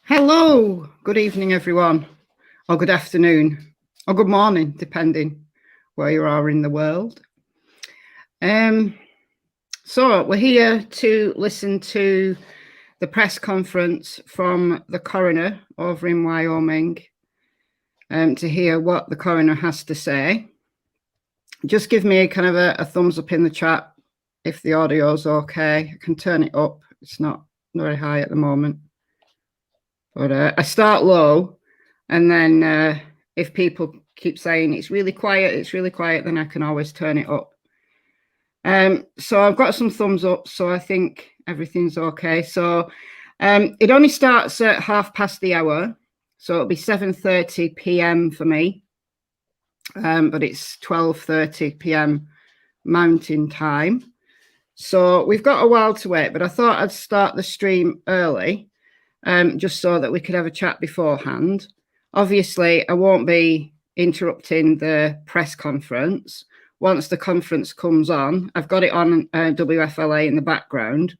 Hello, good evening, everyone, or good afternoon, or good morning, depending where you are in the world. So we're here to listen to the press conference from the coroner over in Wyoming, to hear what the coroner has to say. Just give me kind of a thumbs up in the chat if the audio's okay. I can turn it up. It's not very high at the moment. But I start low, and then if people keep saying it's really quiet, then I can always turn it up. So I've got some thumbs up, so I think everything's okay. So it only starts at 1/2 the hour, so it'll be 7:30 p.m. for me, but it's 12:30 p.m. Mountain Time. So we've got a while to wait, but I thought I'd start the stream early. Just so that we could have a chat beforehand. Obviously, I won't be interrupting the press conference. Once the conference comes on, I've got it on WFLA in the background.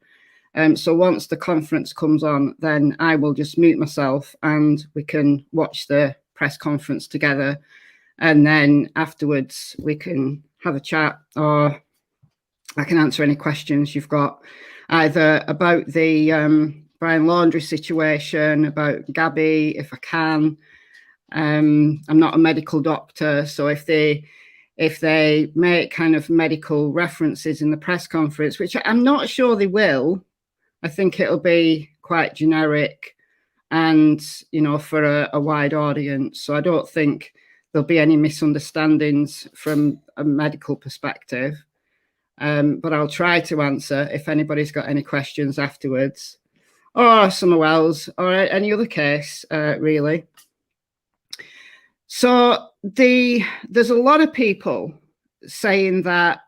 So once the conference comes on, then I will just mute myself and we can watch the press conference together. And then afterwards, we can have a chat, or I can answer any questions you've got, either about the Brian Laundrie situation, about Gabby, if I can. I'm not a medical doctor, so if they make kind of medical references in the press conference, which I'm not sure they will, I think it'll be quite generic and, you know, for a wide audience. So I don't think there'll be any misunderstandings from a medical perspective. But I'll try to answer if anybody's got any questions afterwards, or somewhere else, or any other case, really. So there's a lot of people saying that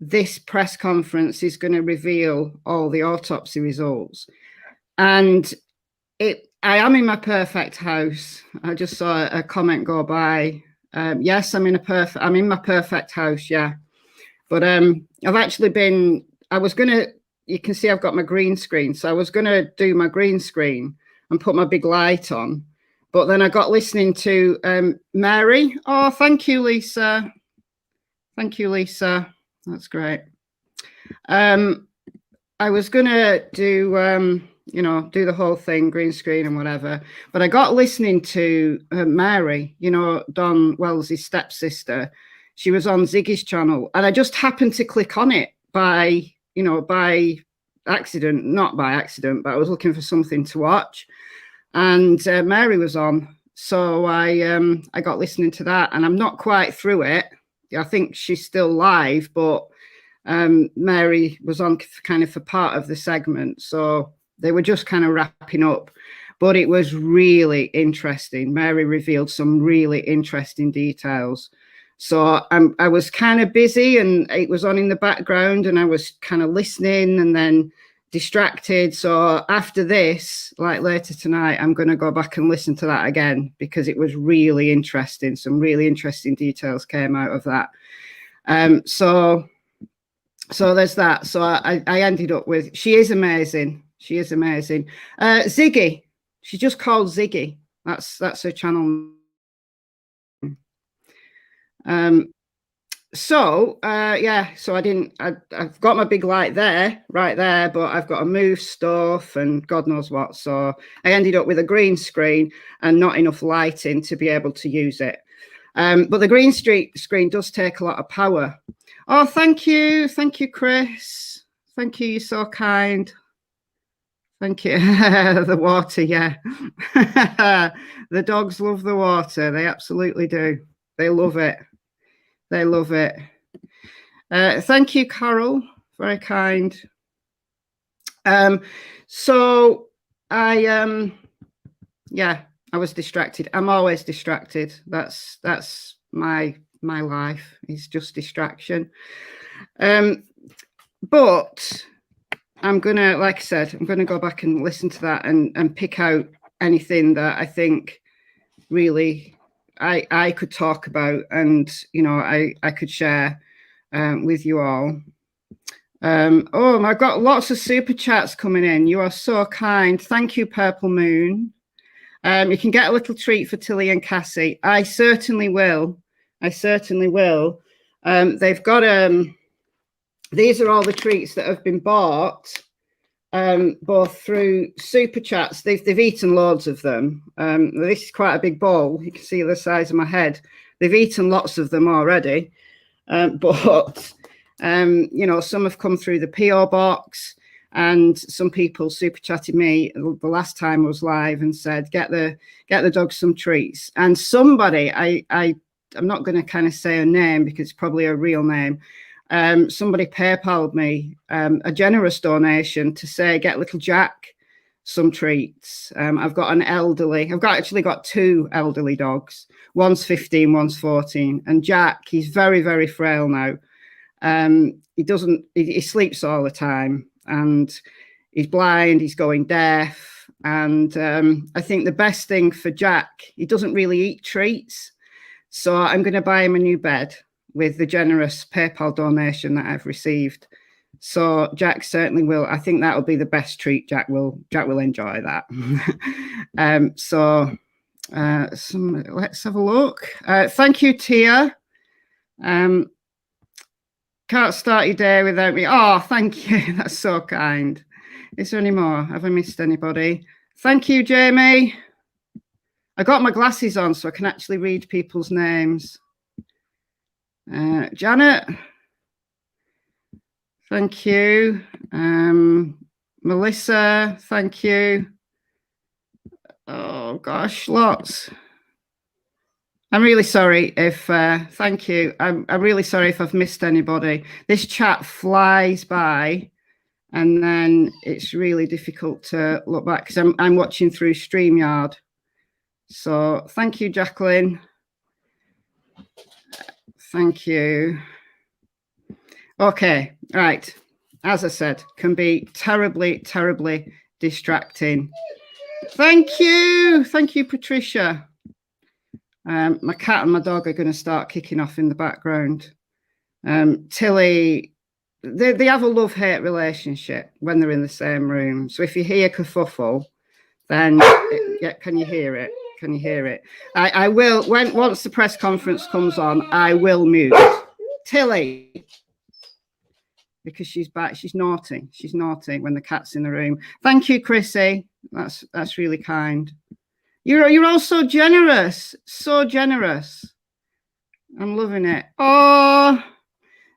this press conference is going to reveal all the autopsy results. And I am in my perfect house. I just saw a comment go by. Yes, I'm in my perfect house, yeah. But I've actually been, you can see I've got my green screen. So I was going to do my green screen and put my big light on. But then I got listening to Mary. Oh, thank you, Lisa. Thank you, Lisa. That's great. I was going to do, do the whole thing, green screen and whatever. But I got listening to Mary, Don Wells' stepsister. She was on Ziggy's channel. And I just happened to click on it by accident, not by accident, but I was looking for something to watch, and Mary was on, so I got listening to that, and I'm not quite through it. I think she's still live, but Mary was on kind of for part of the segment, so they were just kind of wrapping up, but it was really interesting. Mary revealed some really interesting details. So I was kind of busy and it was on in the background and I was kind of listening and then distracted. So after this, like later tonight, I'm going to go back and listen to that again because it was really interesting. Some really interesting details came out of that. So there's that. So I ended up with, she is amazing. She is amazing. Ziggy, she's just called Ziggy. That's her channel. So I've got my big light right there, but I've got to move stuff and God knows what. So I ended up with a green screen and not enough lighting to be able to use it. But the green screen does take a lot of power. Oh, thank you, Chris. Thank you, you're so kind. Thank you. The water, yeah. The dogs love the water. They absolutely do. They love it. They love it. Thank you, Carol. Very kind. So I was distracted. I'm always distracted. That's my life. It's just distraction. But I'm gonna, like I said, I'm gonna go back and listen to that and pick out anything that I think really I could talk about and I could share with you all. I've got lots of super chats coming in. You are so kind. Thank you, Purple Moon. You can get a little treat for Tilly and Cassie. I certainly will. I certainly will. They've got these are all the treats that have been bought, both through super chats. They've eaten loads of them. This is quite a big bowl. You can see the size of my head. They've eaten lots of them already, but you know, some have come through the PO box, and some people super chatted me the last time I was live and said, get the dogs some treats. And somebody, I'm not going to kind of say a name because it's probably a real name. Somebody PayPal'd me a generous donation to say, get little Jack some treats. I've actually got 2 elderly dogs. One's 15, one's 14. And Jack, he's very, very frail now. He sleeps all the time, and he's blind, he's going deaf. And I think the best thing for Jack, he doesn't really eat treats. So I'm going to buy him a new bed with the generous PayPal donation that I've received. So Jack certainly will. I think that will be the best treat. Jack will enjoy that. Let's have a look. Thank you, Tia. Can't start your day without me. Oh, thank you. That's so kind. Is there any more? Have I missed anybody? Thank you, Jamie. I got my glasses on so I can actually read people's names. Janet, thank you. Melissa, thank you. Oh gosh, lots. I'm really sorry if thank you. I'm really sorry if I've missed anybody. This chat flies by, and then it's really difficult to look back because I'm watching through StreamYard. So thank you, Jacqueline. Thank you. Okay, right. As I said, can be terribly, terribly distracting. Thank you, Patricia. My cat and my dog are going to start kicking off in the background. Tilly, they have a love-hate relationship when they're in the same room. So if you hear kerfuffle, then can you hear it? Can you hear it? I will, once the press conference comes on, I will mute Tilly, because she's back. She's naughty. She's naughty when the cat's in the room. Thank you, Chrissy. That's really kind. You're all so generous. So generous. I'm loving it. Oh,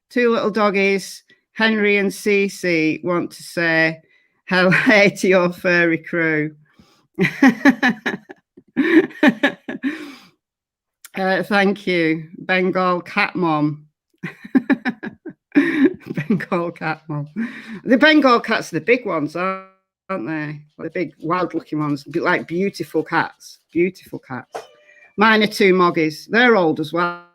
2 little doggies, Henry and Cece, want to say hello to your furry crew. Thank you, Bengal cat mom. Bengal cat mom. The Bengal cats are the big ones, aren't they? The big wild looking ones, like beautiful cats. Beautiful cats. Mine are 2 moggies. They're old as well.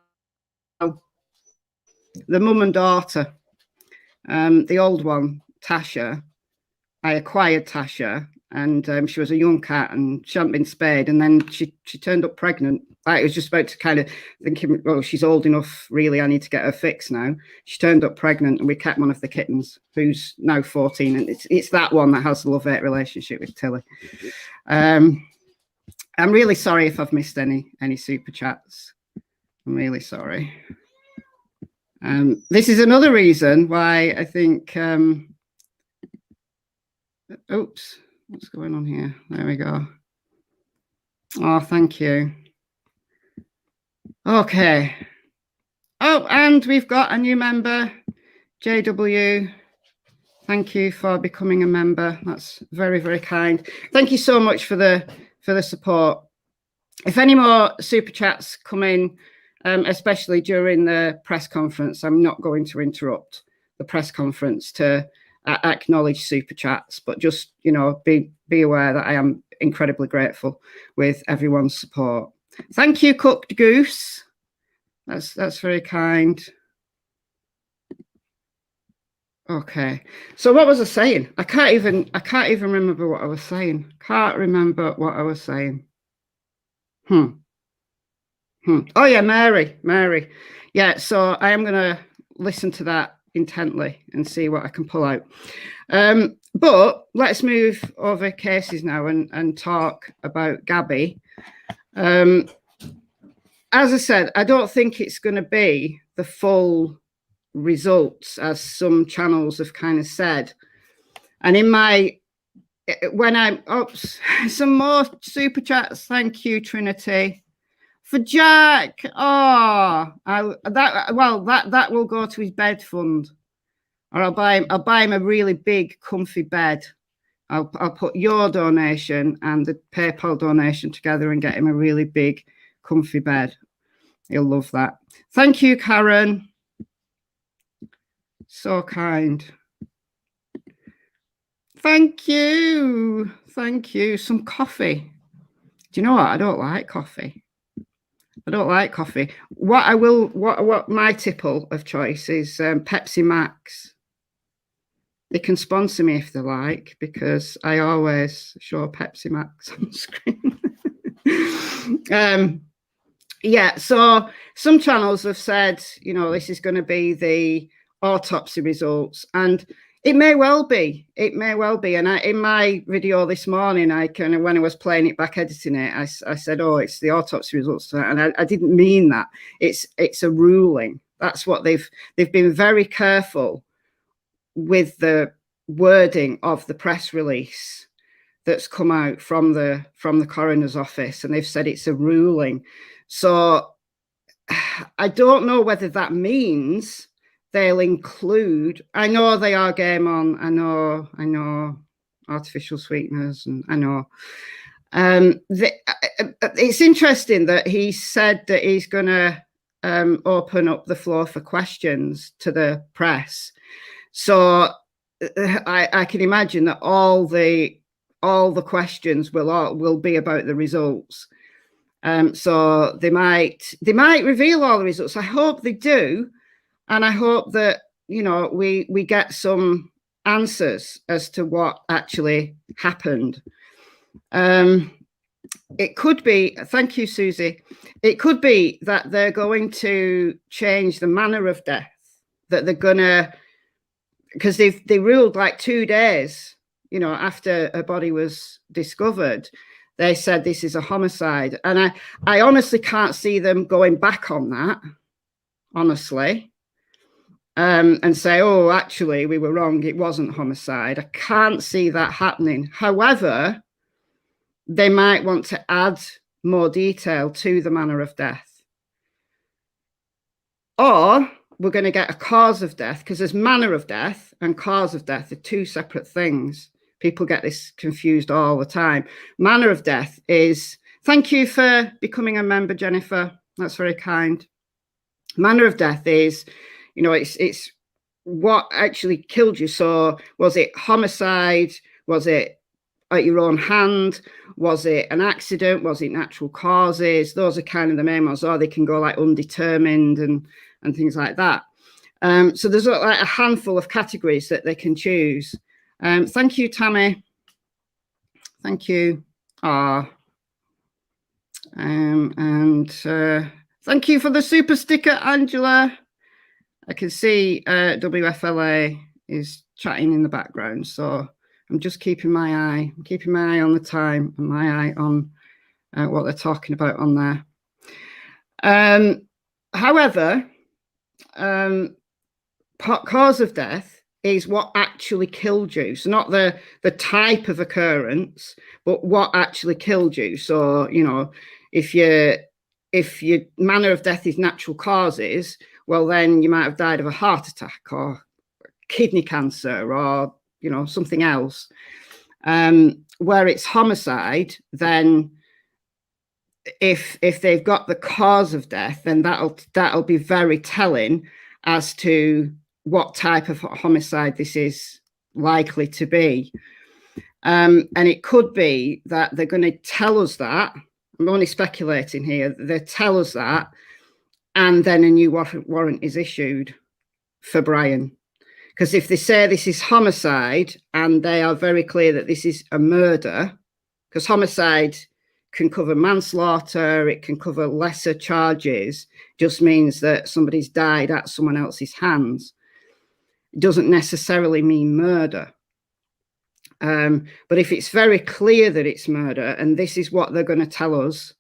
The mum and daughter. The old one, Tasha. I acquired Tasha, and she was a young cat, and she hadn't been spayed, and then she turned up pregnant. I was just about to kind of thinking, well, she's old enough, really, I need to get her fixed now. She turned up pregnant, and we kept one of the kittens, who's now 14, and it's that one that has the love-hate relationship with Tilly. I'm really sorry if I've missed any super chats. I'm really sorry. This is another reason why I think... oops, what's going on here? There we go. Oh, thank you. Okay. Oh, and we've got a new member, JW. Thank you for becoming a member. That's very, very kind. Thank you so much for the support. If any more super chats come in, especially during the press conference, I'm not going to interrupt the press conference to acknowledge super chats, but just, you know, be aware that I am incredibly grateful with everyone's support. Thank you, Cooked Goose. That's very kind. Okay, so what was I saying? I can't even remember what I was saying. Can't remember what I was saying. Oh yeah, Mary. Yeah, so I am going to listen to that intently and see what I can pull out. But let's move over cases now and talk about Gabby. As I said, I don't think it's going to be the full results, as some channels have kind of said. And in my, when I'm, oops, some more super chats. Thank you, Trinity. For Jack. Oh, that will go to his bed fund. Or I'll buy him a really big, comfy bed. I'll put your donation and the PayPal donation together and get him a really big, comfy bed. He'll love that. Thank you, Karen. So kind. Thank you. Thank you. Some coffee. Do you know what? I don't like coffee. I don't like coffee. What my tipple of choice is Pepsi Max. They can sponsor me if they like, because I always show Pepsi Max on screen. Yeah, so some channels have said, you know, this is going to be the autopsy results, and it may well be. It may well be. And in my video this morning, I kind of, when I was playing it back, editing it, I said, "Oh, it's the autopsy results," and I didn't mean that. It's a ruling. That's what they've been very careful with the wording of the press release that's come out from the coroner's office, and they've said it's a ruling. So I don't know whether that means they'll include, I know they are game on, I know artificial sweeteners, and I know it's interesting that he said that he's going to open up the floor for questions to the press. So I can imagine that all the questions will be about the results. So they might reveal all the results. I hope they do, and I hope that, you know, we get some answers as to what actually happened. It could be, thank you, Susie. It could be that they're going to change the manner of death, that they're gonna, because they ruled like 2 days, you know, after a body was discovered. They said this is a homicide, and I honestly can't see them going back on that, honestly, and say, oh, actually, we were wrong, it wasn't homicide. I can't see that happening. However, they might want to add more detail to the manner of death. Or we're going to get a cause of death, because there's manner of death and cause of death are two separate things. People get this confused all the time. Manner of death is, thank you for becoming a member, Jennifer. That's very kind. Manner of death is, you know, it's what actually killed you. So was it homicide? Was it at your own hand? Was it an accident? Was it natural causes? Those are kind of the main ones. Or they can go like undetermined and things like that. So there's like a handful of categories that they can choose. Thank you, Tammy. Thank you. Thank you for the super sticker, Angela. I can see WFLA is chatting in the background, so I'm just keeping my eye on the time and my eye on what they're talking about on there. However, cause of death is what actually killed you. So not the type of occurrence, but what actually killed you. So, you know, if your manner of death is natural causes, well, then you might have died of a heart attack or kidney cancer or, you know, something else. Where it's homicide, then if they've got the cause of death, then that'll be very telling as to what type of homicide this is likely to be. And it could be that they're going to tell us that. I'm only speculating here. They tell us that, and then a new warrant is issued for Brian. Because if they say this is homicide and they are very clear that this is a murder, because homicide can cover manslaughter, it can cover lesser charges, just means that somebody's died at someone else's hands. It doesn't necessarily mean murder. But if it's very clear that it's murder, and this is what they're going to tell us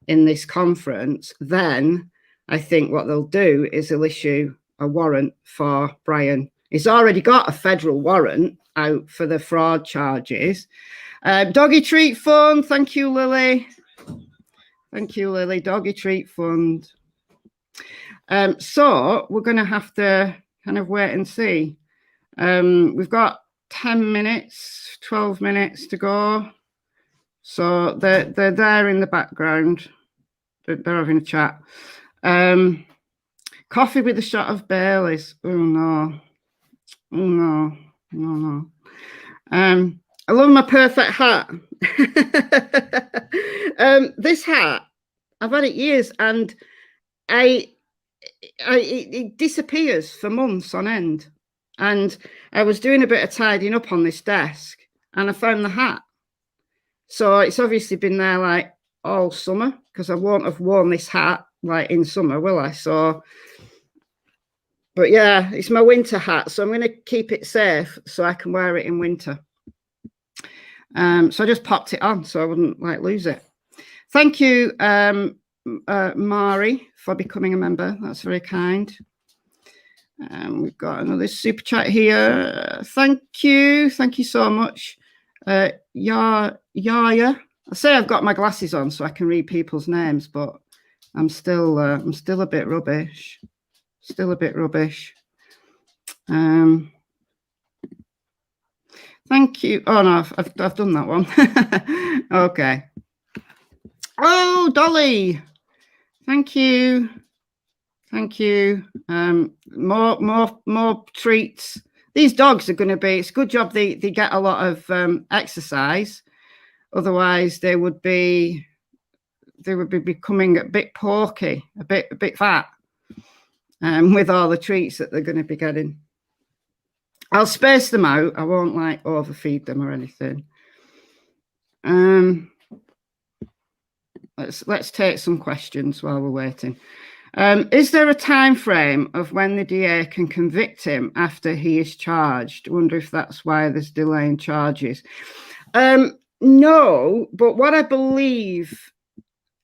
in this conference, then I think what they'll do is they'll issue a warrant for Brian. He's already got a federal warrant out for the fraud charges. Doggy Treat Fund, thank you, Lily. Thank you, Lily. Doggy Treat Fund. So we're going to have to kind of wait and see. We've got 10 minutes, 12 minutes to go. So they're there in the background. They're having a chat. Coffee with a shot of Baileys. Oh, no. Oh, no. No, no. I love my perfect hat. This hat, I've had it years, and it disappears for months on end. And I was doing a bit of tidying up on this desk, and I found the hat. So it's obviously been there like all summer, because I won't have worn this hat like in summer, will I? So, but yeah, it's my winter hat, so I'm going to keep it safe so I can wear it in winter. So I just popped it on so I wouldn't like lose it. Thank you, Mari, for becoming a member. That's very kind. We've got another super chat here. Thank you so much. Yaya. I say I've got my glasses on so I can read people's names, but I'm still a bit rubbish. Still a bit rubbish. Thank you. Oh no, I've done that one. Okay. Oh, Dolly. Thank you. Thank you. More treats. These dogs are going to be. It's a good job they get a lot of exercise. Otherwise, they would be becoming a bit porky, a bit fat, with all the treats that they're going to be getting. I'll space them out. I won't like overfeed them or anything. Let's take some questions while we're waiting. Is there a time frame of when the DA can convict him after he is charged? I wonder if that's why there's delay in charges. No, but what I believe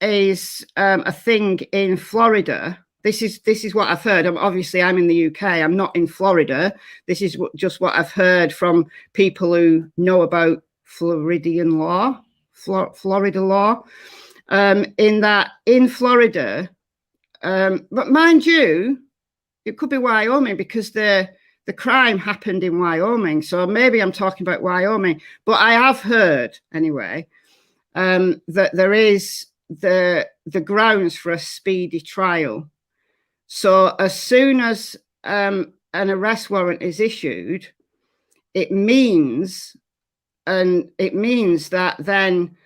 is a thing in Florida. This is what I've heard. Obviously, I'm in the UK. I'm not in Florida. This is just what I've heard from people who know about Floridian law, Florida law. In that, in Florida, but mind you, it could be Wyoming because the crime happened in Wyoming. So maybe I'm talking about Wyoming. But I have heard anyway that there is the grounds for a speedy trial. So as soon as an arrest warrant is issued, it means that then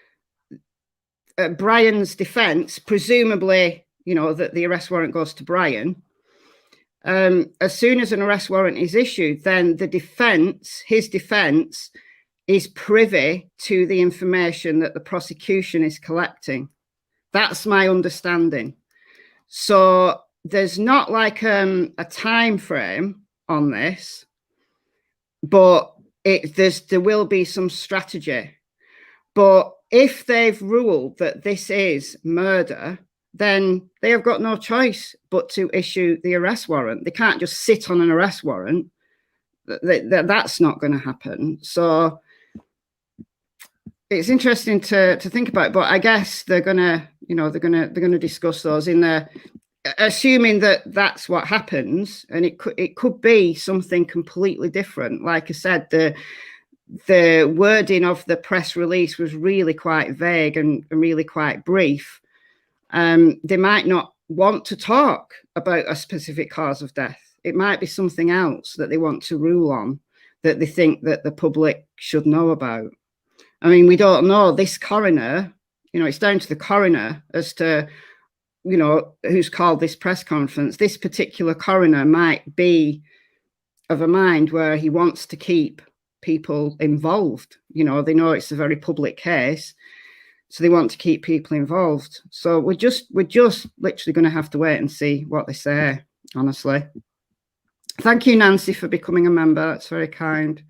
Brian's defense, presumably, you know, that the arrest warrant goes to Brian. As soon as an arrest warrant is issued, then his defense is privy to the information that the prosecution is collecting. That's my understanding. So there's not like a time frame on this, but there will be some strategy. But if they've ruled that this is murder, then they have got no choice but to issue the arrest warrant. They can't just sit on an arrest warrant. That's not going to happen. So it's interesting to think about. But I guess they're gonna discuss those in there, assuming that that's what happens, and it could be something completely different. Like I said, the wording of the press release was really quite vague and really quite brief. They might not want to talk about a specific cause of death. It might be something else that they want to rule on, that they think that the public should know about. I mean, we don't know. This coroner, it's down to the coroner as to, who's called this press conference. This particular coroner might be of a mind where he wants to keep people involved. They know it's a very public case, so they want to keep people involved. So we're just literally going to have to wait and see what they say, honestly. Thank you, Nancy, for becoming a member. That's very kind.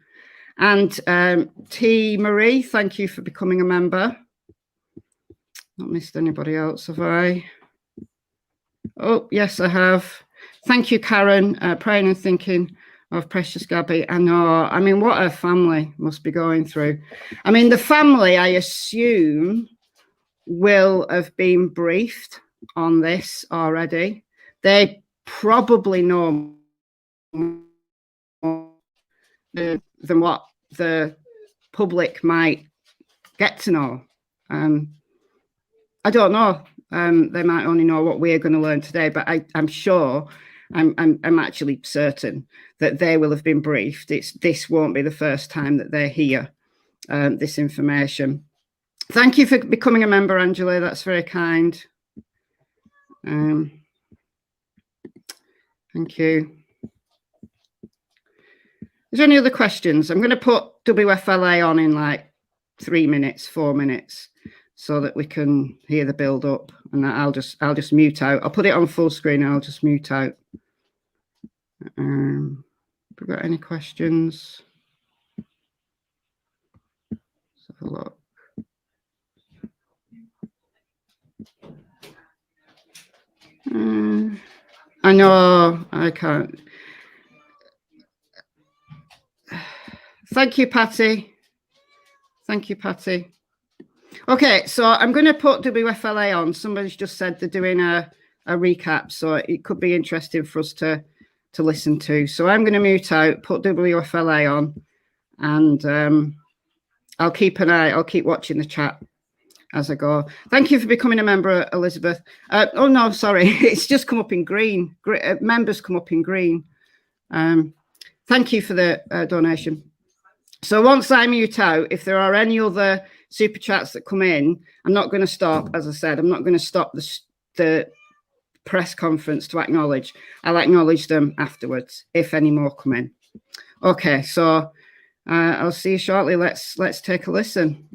And T. Marie, thank you for becoming a member. Not missed anybody else, have I? Oh, yes, I have. Thank you, Karen. Praying and thinking of precious Gabby. I know. I mean, what her family must be going through. I mean, the family, I assume, will have been briefed on this already. They probably know more than what the public might get to know. I don't know. They might only know what we're going to learn today, but I'm sure, I'm actually certain that they will have been briefed. This won't be the first time that they hear this information. Thank you for becoming a member, Angela. That's very kind. Thank you. Is there any other questions? I'm going to put WFLA on in like 3 minutes, 4 minutes, so that we can hear the build up, and I'll just mute out. I'll put it on full screen and I'll just mute out. Have we got any questions? Let's have a look. I know I can't. Thank you, Patty. Thank you, Patty. Okay, so I'm going to put WFLA on. Somebody's just said they're doing a recap, so it could be interesting for us to listen to. So I'm going to mute out, put WFLA on, and I'll keep an eye. I'll keep watching the chat as I go. Thank you for becoming a member, Elizabeth. Oh no, sorry, it's just come up in green. Members come up in green. Thank you for the donation. So once I mute out, if there are any other super chats that come in, I'm not going to stop. As I said, I'm not going to stop the press conference to acknowledge. I'll acknowledge them afterwards if any more come in. Okay, so I'll see you shortly. Let's take a listen.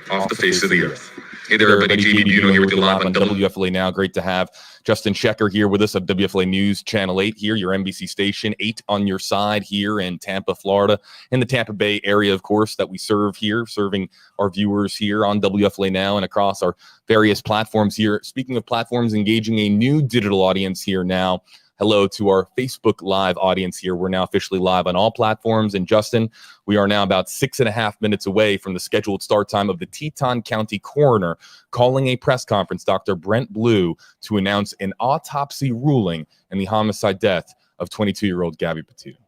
Off the face of the earth. Hey there, everybody. JB Buno here with you live on WFLA Now. Great to have Justin Shecker here with us of WFLA News Channel 8 here, your NBC station, 8 on your side here in Tampa, Florida, in the Tampa Bay area, of course, that we serve here, serving our viewers here on WFLA Now and across our various platforms here. Speaking of platforms, engaging a new digital audience here now. Hello to our Facebook Live audience here. We're now officially live on all platforms. And Justin, we are now about 6.5 minutes away from the scheduled start time of the Teton County Coroner calling a press conference, Dr. Brent Blue, to announce an autopsy ruling in the homicide death of 22-year-old Gabby Petito.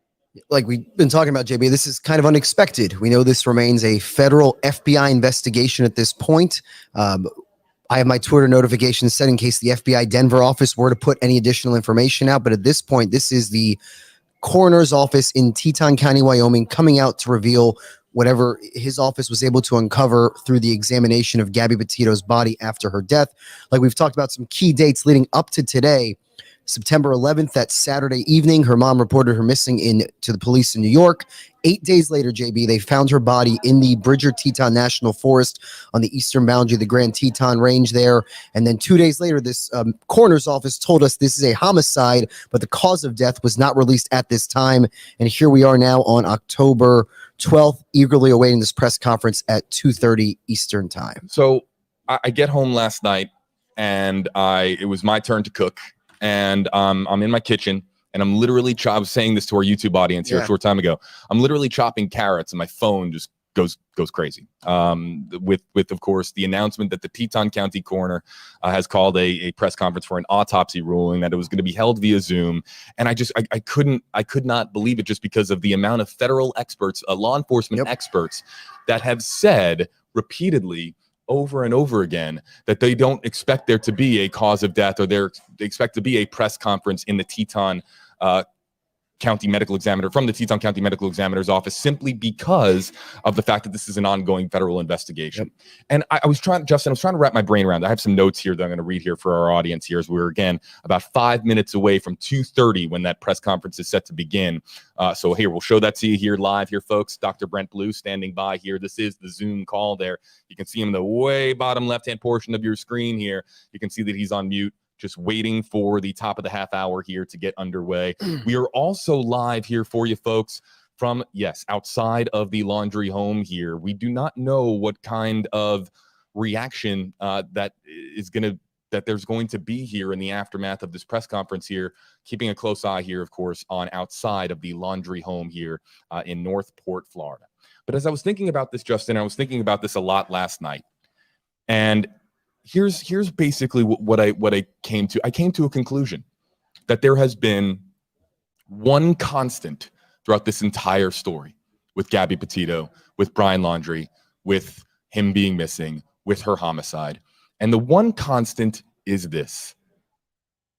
Like we've been talking about, JB, this is kind of unexpected. We know this remains a federal FBI investigation at this point. I have my Twitter notifications set in case the FBI Denver office were to put any additional information out. But at this point, this is the coroner's office in Teton County, Wyoming, coming out to reveal whatever his office was able to uncover through the examination of Gabby Petito's body after her death. Like we've talked about some key dates leading up to today. September 11th, that Saturday evening, her mom reported her missing to the police in New York. 8 days later, JB, they found her body in the Bridger-Teton National Forest on the eastern boundary of the Grand Teton Range there. And then 2 days later, this coroner's office told us this is a homicide, but the cause of death was not released at this time. And here we are now on October 12th, eagerly awaiting this press conference at 2:30 Eastern time. So I get home last night, and it was my turn to cook. And I'm in my kitchen, and I'm literally I was saying this to our YouTube audience here a short time ago. I'm literally chopping carrots, and my phone just goes crazy. With of course the announcement that the Teton County Coroner has called a press conference for an autopsy ruling, that it was going to be held via Zoom, and I could not believe it, just because of the amount of federal experts, law enforcement experts, that have said repeatedly, over and over again, that they don't expect there to be a cause of death, or they expect to be a press conference in the Teton County Medical Examiner, from the Teton County Medical Examiner's office, simply because of the fact that this is an ongoing federal investigation. And I was trying to wrap my brain around. I have some notes here that I'm going to read here for our audience here, as we're again about 5 minutes away from 2:30 when that press conference is set to begin. So here, we'll show that to you here live here, folks. Dr. Brent Blue standing by here. This is the Zoom call there. You can see him in the way bottom left-hand portion of your screen here. You can see that he's on mute. just waiting for the top of the half hour here to get underway. We are also live here for you folks from, yes, outside of the laundry home here. We do not know what kind of reaction that there's going to be here in the aftermath of this press conference here, keeping a close eye here, of course, on outside of the laundry home here in Northport, Florida. But as I was thinking about this, Justin, I was thinking about this a lot last night. And here's basically what I came to. I came to a conclusion that there has been one constant throughout this entire story with Gabby Petito, with Brian Laundrie, with him being missing, with her homicide. And the one constant is this.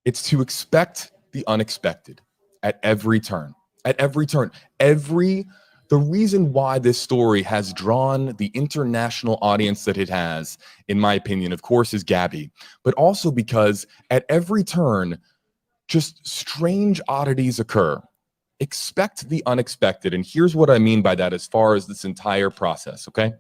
It's to expect the unexpected at every turn. At every turn. The reason why this story has drawn the international audience that it has, in my opinion, of course, is Gabby, but also because at every turn, just strange oddities occur. Expect the unexpected. And here's what I mean by that as far as this entire process, okay?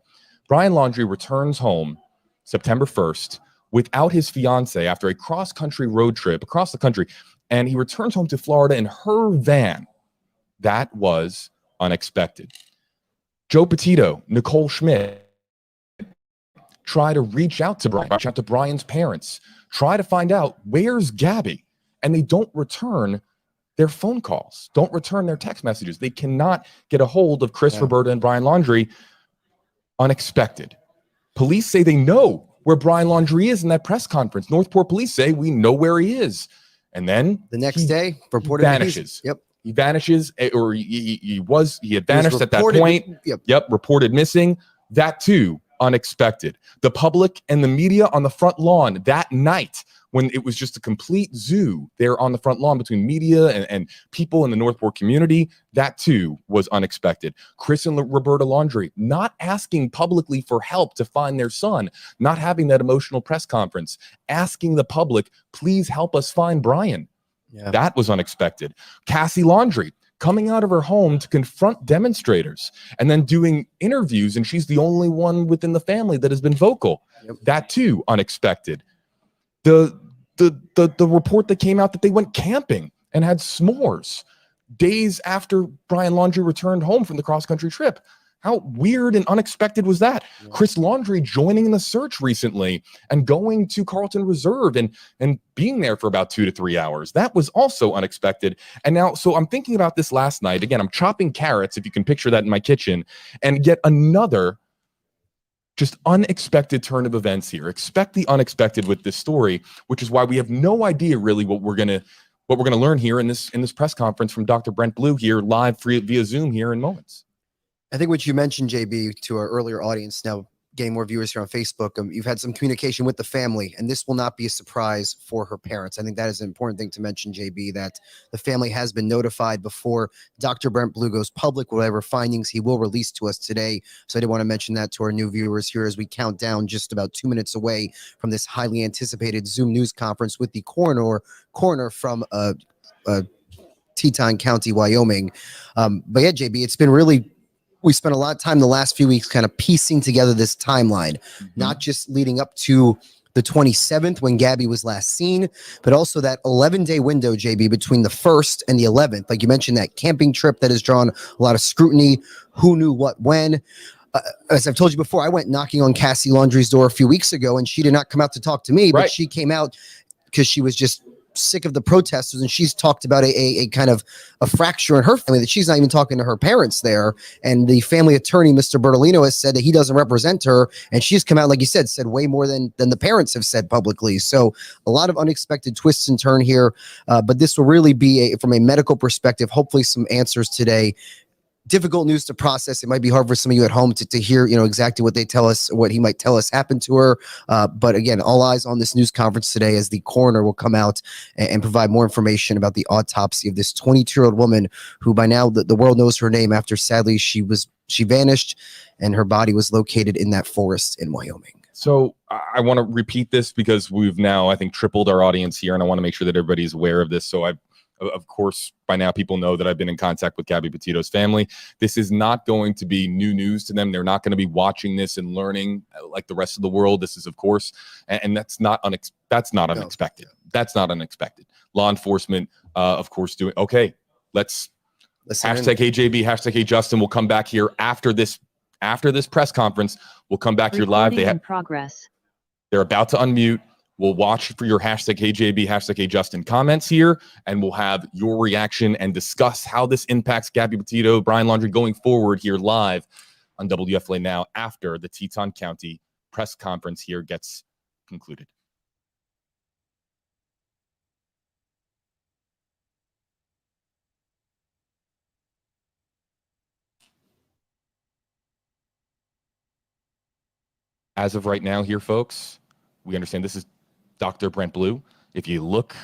Brian Laundrie returns home September 1st without his fiance after a cross-country road trip across the country, and he returns home to Florida in her van. That was unexpected. Joe Petito, Nicole Schmidt try to reach out to Brian's parents, try to find out where's Gabby, and they don't return their phone calls, don't return their text messages. They cannot get a hold of Chris, Roberta, and Brian Laundrie. Unexpected. Police say they know where Brian Laundrie is in that press conference. Northport police say we know where he is. And then the next day, reported vanishes. Yep. He vanishes, or he had vanished at that point. Reported missing. That too, unexpected. The public and the media on the front lawn that night, when it was just a complete zoo there on the front lawn between media and people in the Northport community, that too was unexpected. Chris and Roberta Laundrie not asking publicly for help to find their son, not having that emotional press conference, asking the public, please help us find Brian. Yeah. That was unexpected. Cassie Laundrie coming out of her home to confront demonstrators and then doing interviews, and she's the only one within the family that has been vocal. Yep. That too, unexpected. The report that came out that they went camping and had s'mores days after Brian Laundrie returned home from the cross-country trip. How weird and unexpected was that? Yeah. Chris Laundrie joining in the search recently and going to Carlton Reserve and being there for about 2 to 3 hours. That was also unexpected. And now, so I'm thinking about this last night. Again, I'm chopping carrots, if you can picture that in my kitchen, and yet another just unexpected turn of events here. Expect the unexpected with this story, which is why we have no idea really what we're gonna learn here in this press conference from Dr. Brent Blue here live via Zoom here in moments. I think what you mentioned, JB, to our earlier audience, now getting more viewers here on Facebook, you've had some communication with the family, and this will not be a surprise for her parents. I think that is an important thing to mention, JB, that the family has been notified before Dr. Brent Blue goes public. Whatever findings he will release to us today. So I did want to mention that to our new viewers here as we count down just about 2 minutes away from this highly anticipated Zoom news conference with the coroner from Teton County, Wyoming. But yeah, JB, it's been really... We spent a lot of time the last few weeks kind of piecing together this timeline, not just leading up to the 27th when Gabby was last seen, but also that 11-day window, JB, between the 1st and the 11th. Like you mentioned, that camping trip that has drawn a lot of scrutiny. Who knew what when? As I've told you before, I went knocking on Cassie Laundrie's door a few weeks ago, and she did not come out to talk to me, but she came out because she was just sick of the protesters, and she's talked about a kind of a fracture in her family, that she's not even talking to her parents there. And the family attorney, Mr. Bertolino, has said that he doesn't represent her, and she's come out, like you said way more than the parents have said publicly. So a lot of unexpected twists and turn here, but this will really be from a medical perspective, hopefully some answers today. Difficult news to process. It might be hard for some of you at home to hear, exactly what they tell us, what he might tell us happened to her. But again, all eyes on this news conference today as the coroner will come out and provide more information about the autopsy of this 22-year-old woman who by now the world knows her name after sadly she vanished and her body was located in that forest in Wyoming. So I want to repeat this because we've now, I think, tripled our audience here, and I want to make sure that everybody's aware of this. So I've Of course, by now people know that I've been in contact with Gabby Petito's family. This is not going to be new news to them. They're not going to be watching this and learning like the rest of the world. This is, of course, and that's not unexpected. That's not unexpected. Law enforcement, of course, doing okay. Let's hashtag HJB, hashtag Hey Justin. We'll come back here after this press conference. We'll come back here live. Recording in progress. They're about to unmute. We'll watch for your hashtag HJB, hashtag Hey Justin comments here, and we'll have your reaction and discuss how this impacts Gabby Petito, Brian Laundrie going forward here live on WFLA Now after the Teton County press conference here gets concluded. As of right now here, folks, we understand this is Dr. Brent Blue. If you look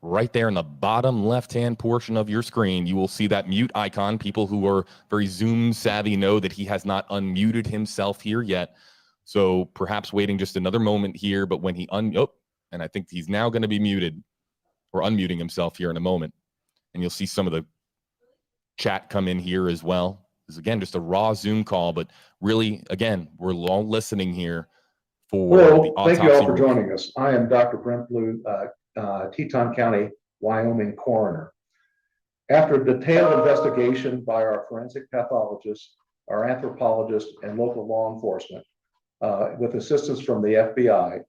right there in the bottom left-hand portion of your screen, you will see that mute icon. People who are very Zoom savvy know that he has not unmuted himself here yet. So perhaps waiting just another moment here, but when he and I think he's now going to be muted or unmuting himself here in a moment. And you'll see some of the chat come in here as well. This is, again, just a raw Zoom call, but really, again, we're all listening here for the autopsy. Thank you all for joining us. I am Dr. Brent Blue, Teton County, Wyoming coroner. After a detailed investigation by our forensic pathologist, our anthropologist, and local law enforcement, with assistance from the FBI,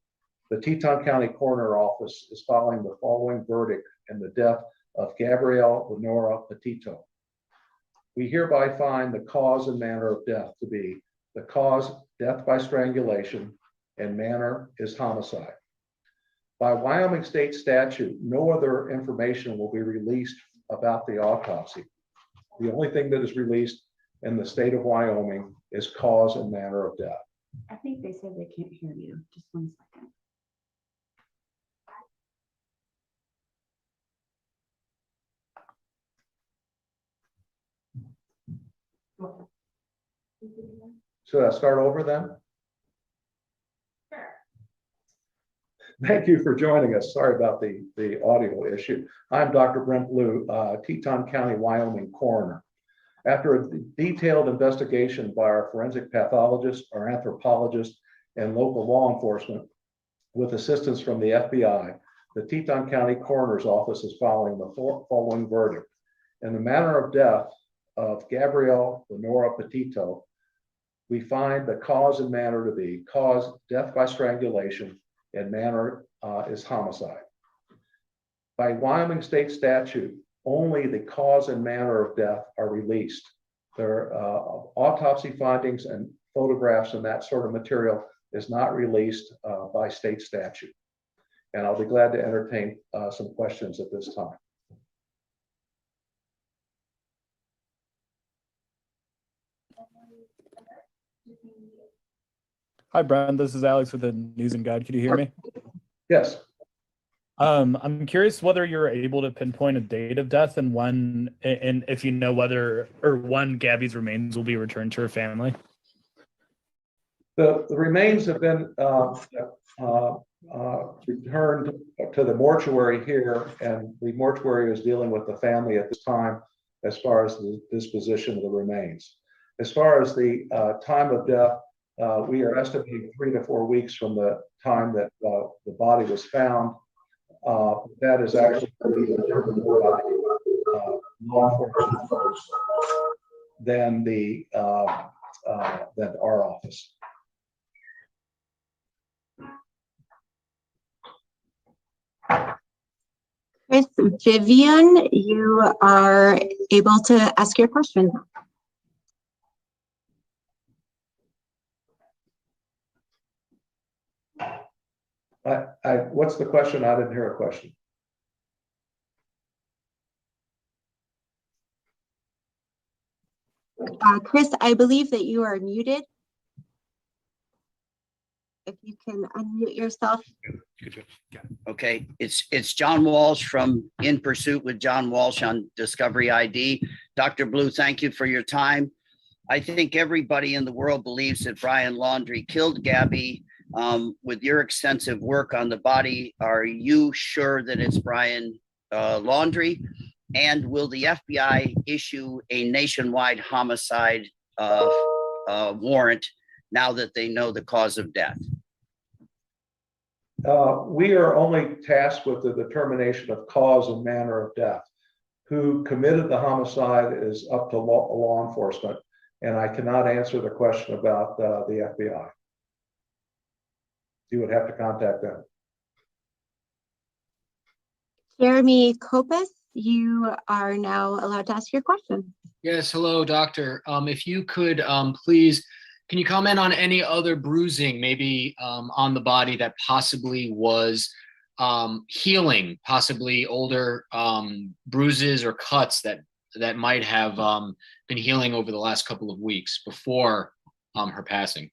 the Teton County Coroner Office is filing the following verdict in the death of Gabrielle Lenora Petito. We hereby find the cause and manner of death to be the cause, death by strangulation, and manner is homicide. By Wyoming state statute, no other information will be released about the autopsy. The only thing that is released in the state of Wyoming is cause and manner of death. I think they said they can't hear you. Just 1 second. Should I start over then? Sure. Thank you for joining us. Sorry about the audio issue. I'm Dr. Brent Blue, Teton County, Wyoming coroner. After a detailed investigation by our forensic pathologist, our anthropologist, and local law enforcement, with assistance from the FBI, the Teton County Coroner's Office is filing the following verdict. In the manner of death of Gabrielle Lenora Petito, we find the cause and manner to be cause, death by strangulation, and manner is homicide. By Wyoming state statute, only the cause and manner of death are released. Their autopsy findings and photographs and that sort of material is not released by state statute. And I'll be glad to entertain some questions at this time. Hi, Brian. This is Alex with the News and Guide. Can you hear me? Yes. I'm curious whether you're able to pinpoint a date of death and when, and if you know whether or when Gabby's remains will be returned to her family. The remains have been returned to the mortuary here, and the mortuary is dealing with the family at this time as far as the disposition of the remains. As far as the time of death, we are estimating 3 to 4 weeks from the time that the body was found. That is actually determined by law enforcement first, than our office. Chris, Vivian, you are able to ask your question. What's the question? I didn't hear a question. Chris, I believe that you are muted. If you can unmute yourself. Okay, it's John Walsh from In Pursuit with John Walsh on Discovery ID. Dr. Blue, thank you for your time. I think everybody in the world believes that Brian Laundrie killed Gabby. With your extensive work on the body, are you sure that it's Brian Laundrie? And will the FBI issue a nationwide homicide warrant now that they know the cause of death? We are only tasked with the determination of cause and manner of death. Who committed the homicide is up to law enforcement, and I cannot answer the question about the FBI. You would have to contact them. Jeremy Kopis, you are now allowed to ask your question. Yes, hello, doctor. If you could please, can you comment on any other bruising, maybe on the body that possibly was healing, possibly older bruises or cuts that might have been healing over the last couple of weeks before her passing?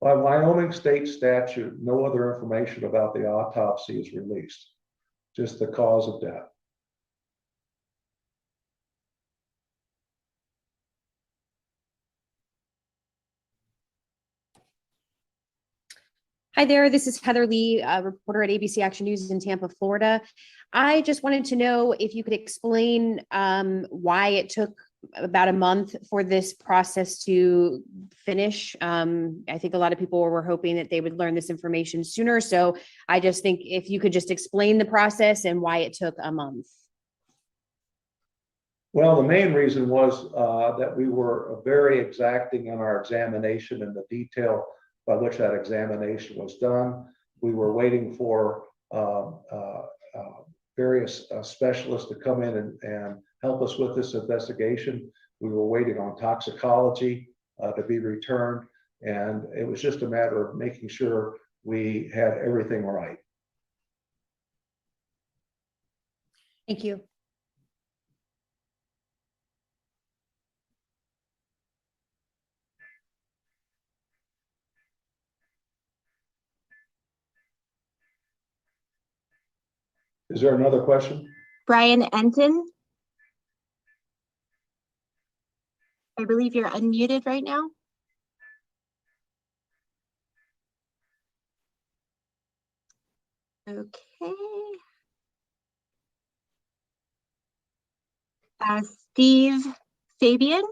By Wyoming state statute, no other information about the autopsy is released, just the cause of death. Hi there, this is Heather Lee, a reporter at ABC Action News in Tampa, Florida. I just wanted to know if you could explain why it took about a month for this process to finish. I think a lot of people were hoping that they would learn this information sooner. So I just think if you could just explain the process and why it took a month. Well, the main reason was that we were very exacting in our examination and the detail by which that examination was done. We were waiting for various specialists to come in and help us with this investigation. We were waiting on toxicology to be returned, and it was just a matter of making sure we had everything right. Thank you. Is there another question? Brian Enton. I believe you're unmuted right now. Okay. Steve Fabian.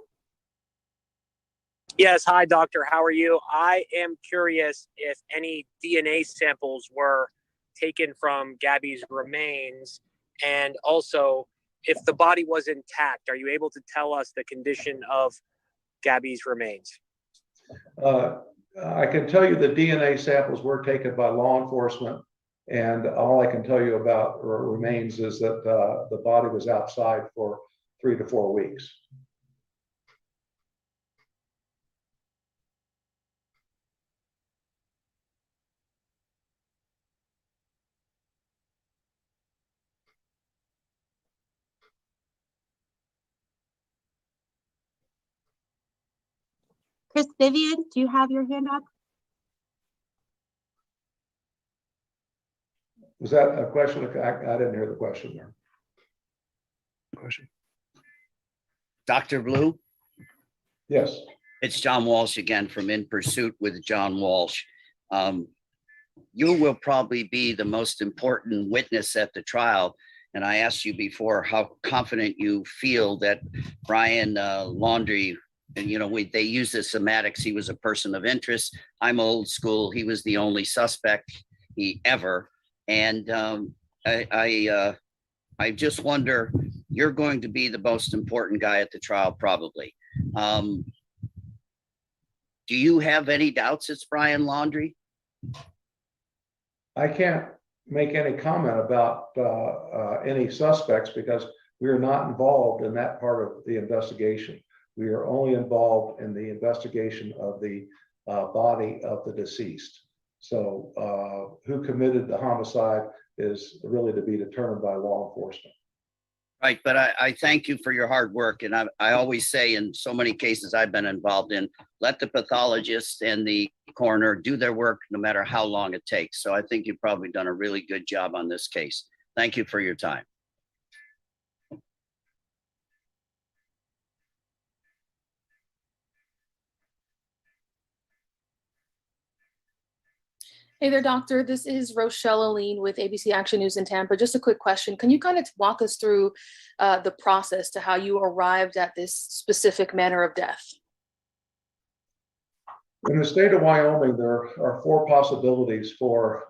Yes, hi, doctor. How are you? I am curious if any DNA samples were taken from Gabby's remains, and also if the body was intact, are you able to tell us the condition of Gabby's remains? I can tell you the DNA samples were taken by law enforcement, and all I can tell you about remains is that the body was outside for 3 to 4 weeks. Chris Vivian, do you have your hand up? Was that a question? I didn't hear the question there. Question. Dr. Blue? Yes. It's John Walsh again from In Pursuit with John Walsh. You will probably be the most important witness at the trial. And I asked you before how confident you feel that Brian Laundrie, and they use the semantics, he was a person of interest. I'm old school. He was the only suspect ever. And I just wonder, you're going to be the most important guy at the trial, probably. Do you have any doubts it's Brian Laundrie? I can't make any comment about any suspects because we are not involved in that part of the investigation. We are only involved in the investigation of the body of the deceased. So who committed the homicide is really to be determined by law enforcement. Right, but I thank you for your hard work. And I always say in so many cases I've been involved in, let the pathologist and the coroner do their work no matter how long it takes. So I think you've probably done a really good job on this case. Thank you for your time. Hey there, doctor. This is Rochelle Aline with ABC Action News in Tampa. Just a quick question. Can you kind of walk us through the process to how you arrived at this specific manner of death? In the state of Wyoming, there are 4 possibilities for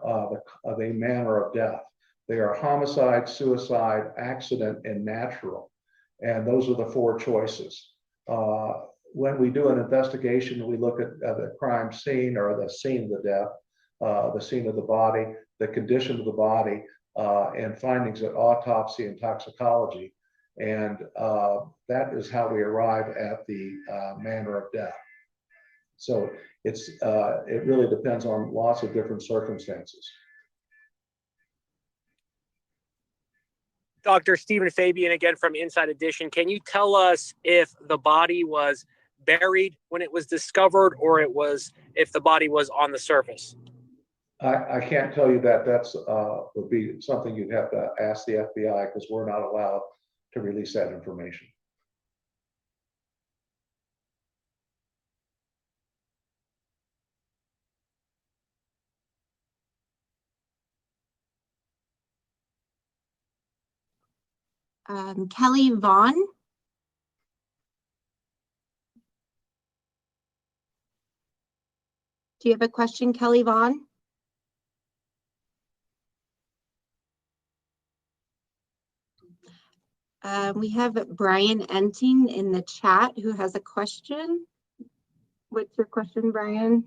the manner of death. They are homicide, suicide, accident, and natural. And those are the 4 choices. When we do an investigation, we look at the crime scene or the scene of the death, the scene of the body, the condition of the body, and findings at autopsy and toxicology. And that is how we arrive at the manner of death. So it really depends on lots of different circumstances. Dr. Stephen Fabian again from Inside Edition. Can you tell us if the body was buried when it was discovered, or if the body was on the surface? I can't tell you that. That's would be something you'd have to ask the FBI, because we're not allowed to release that information. Kelly Vaughn. Do you have a question, Kelly Vaughn? We have Brian Enting in the chat who has a question. What's your question, Brian?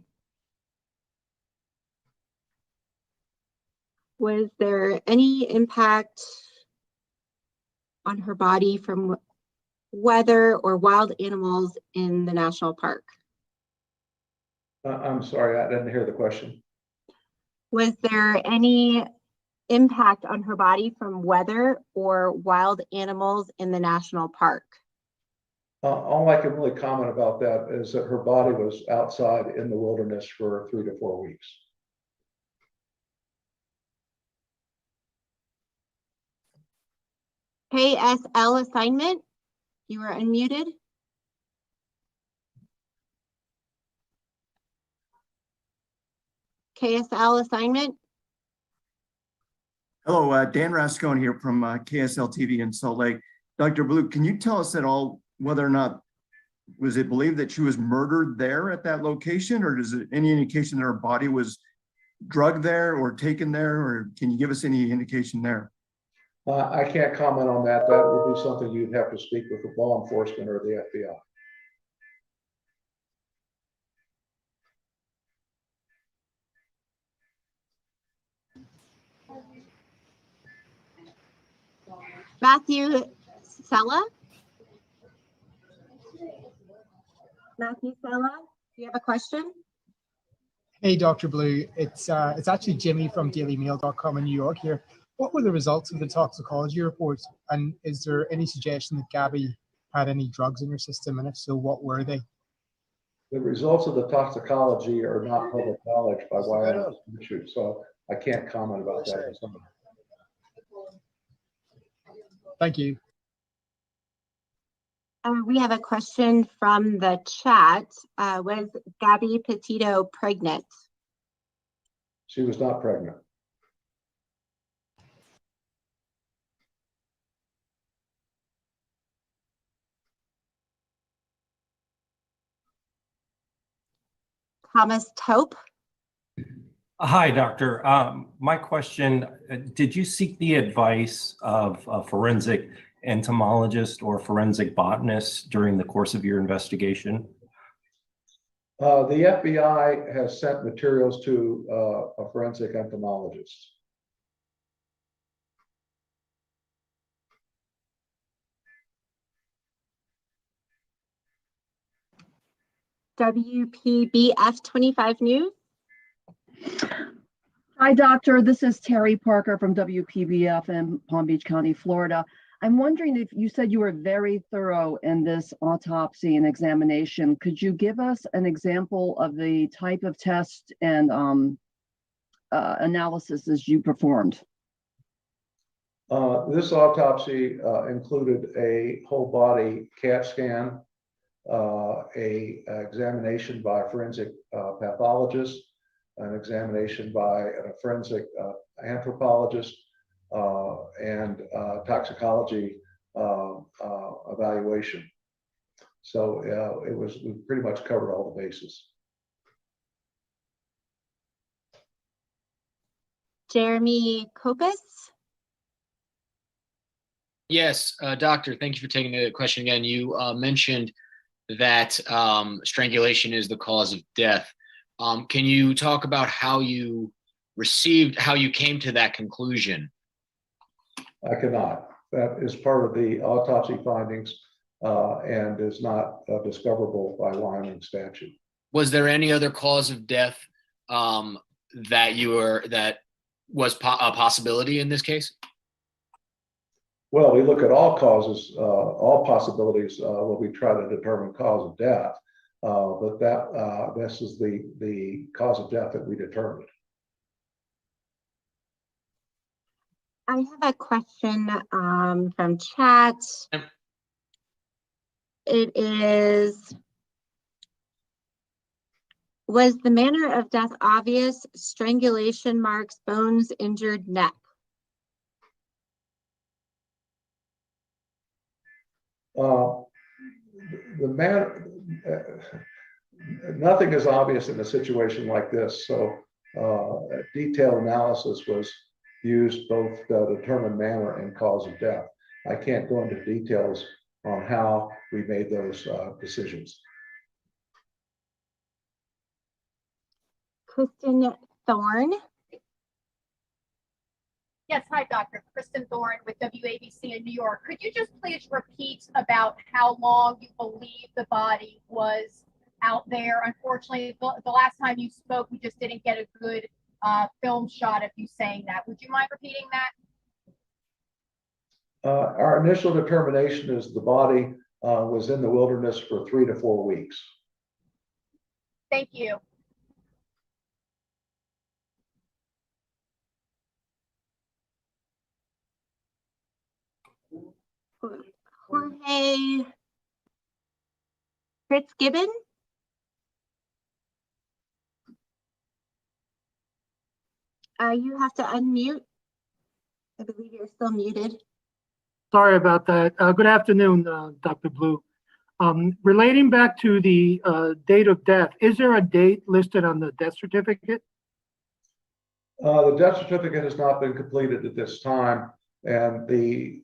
Was there any impact on her body from weather or wild animals in the national park? I'm sorry, I didn't hear the question. Was there any impact on her body from weather or wild animals in the national park? All I can really comment about that is that her body was outside in the wilderness for 3 to 4 weeks. KSL assignment, you were unmuted. KSL assignment. Hello, Dan Rascone here from KSL TV in Salt Lake. Dr. Blue, can you tell us at all whether or not, was it believed that she was murdered there at that location, or is it any indication that her body was drugged there or taken there, or can you give us any indication there? I can't comment on that. That would be something you'd have to speak with the law enforcement or the FBI. Matthew Sella. Matthew Sella, do you have a question? Hey, Dr. Blue. It's actually Jimmy from dailymail.com in New York here. What were the results of the toxicology report? And is there any suggestion that Gabby had any drugs in her system? And if so, what were they? The results of the toxicology are not public knowledge by Wyoming statute, so I can't comment about that. Thank you. We have a question from the chat. Was Gabby Petito pregnant? She was not pregnant. Thomas Taupe. Hi, doctor. My question, did you seek the advice of a forensic entomologist or forensic botanist during the course of your investigation? The FBI has sent materials to a forensic entomologist. WPBF 25 News. Hi, doctor. This is Terry Parker from WPBF in Palm Beach County, Florida. I'm wondering, if you said you were very thorough in this autopsy and examination, could you give us an example of the type of test and analysis you performed? This autopsy included a whole body CAT scan, a examination by a forensic pathologist, an examination by a forensic anthropologist and toxicology evaluation. So we pretty much covered all the bases. Jeremy Kopis. Yes, doctor, thank you for taking the question again. You mentioned that strangulation is the cause of death. Can you talk about how you came to that conclusion? I cannot. That is part of the autopsy findings and is not discoverable by Wyoming statute. Was there any other cause of death that was a possibility in this case? Well, we look at all causes, all possibilities when we try to determine cause of death, but this is the cause of death that we determined. I have a question from chat. It is, was the manner of death obvious? Strangulation marks, bones, injured neck. Nothing is obvious in a situation like this. So detailed analysis was used both to determine manner and cause of death. I can't go into details on how we made those decisions. Kristen Thorne. Yes, hi, Dr. Kristen Thorne with WABC in New York. Could you just please repeat about how long you believe the body was out there? Unfortunately, the last time you spoke, we just didn't get a good film shot of you saying that. Would you mind repeating that? Our initial determination is the body was in the wilderness for 3 to 4 weeks. Thank you. Jorge Fitzgibbon. You have to unmute. I believe you're still muted. Sorry about that. Good afternoon, Dr. Blue. Relating back to the date of death, is there a date listed on the death certificate? The death certificate has not been completed at this time, and the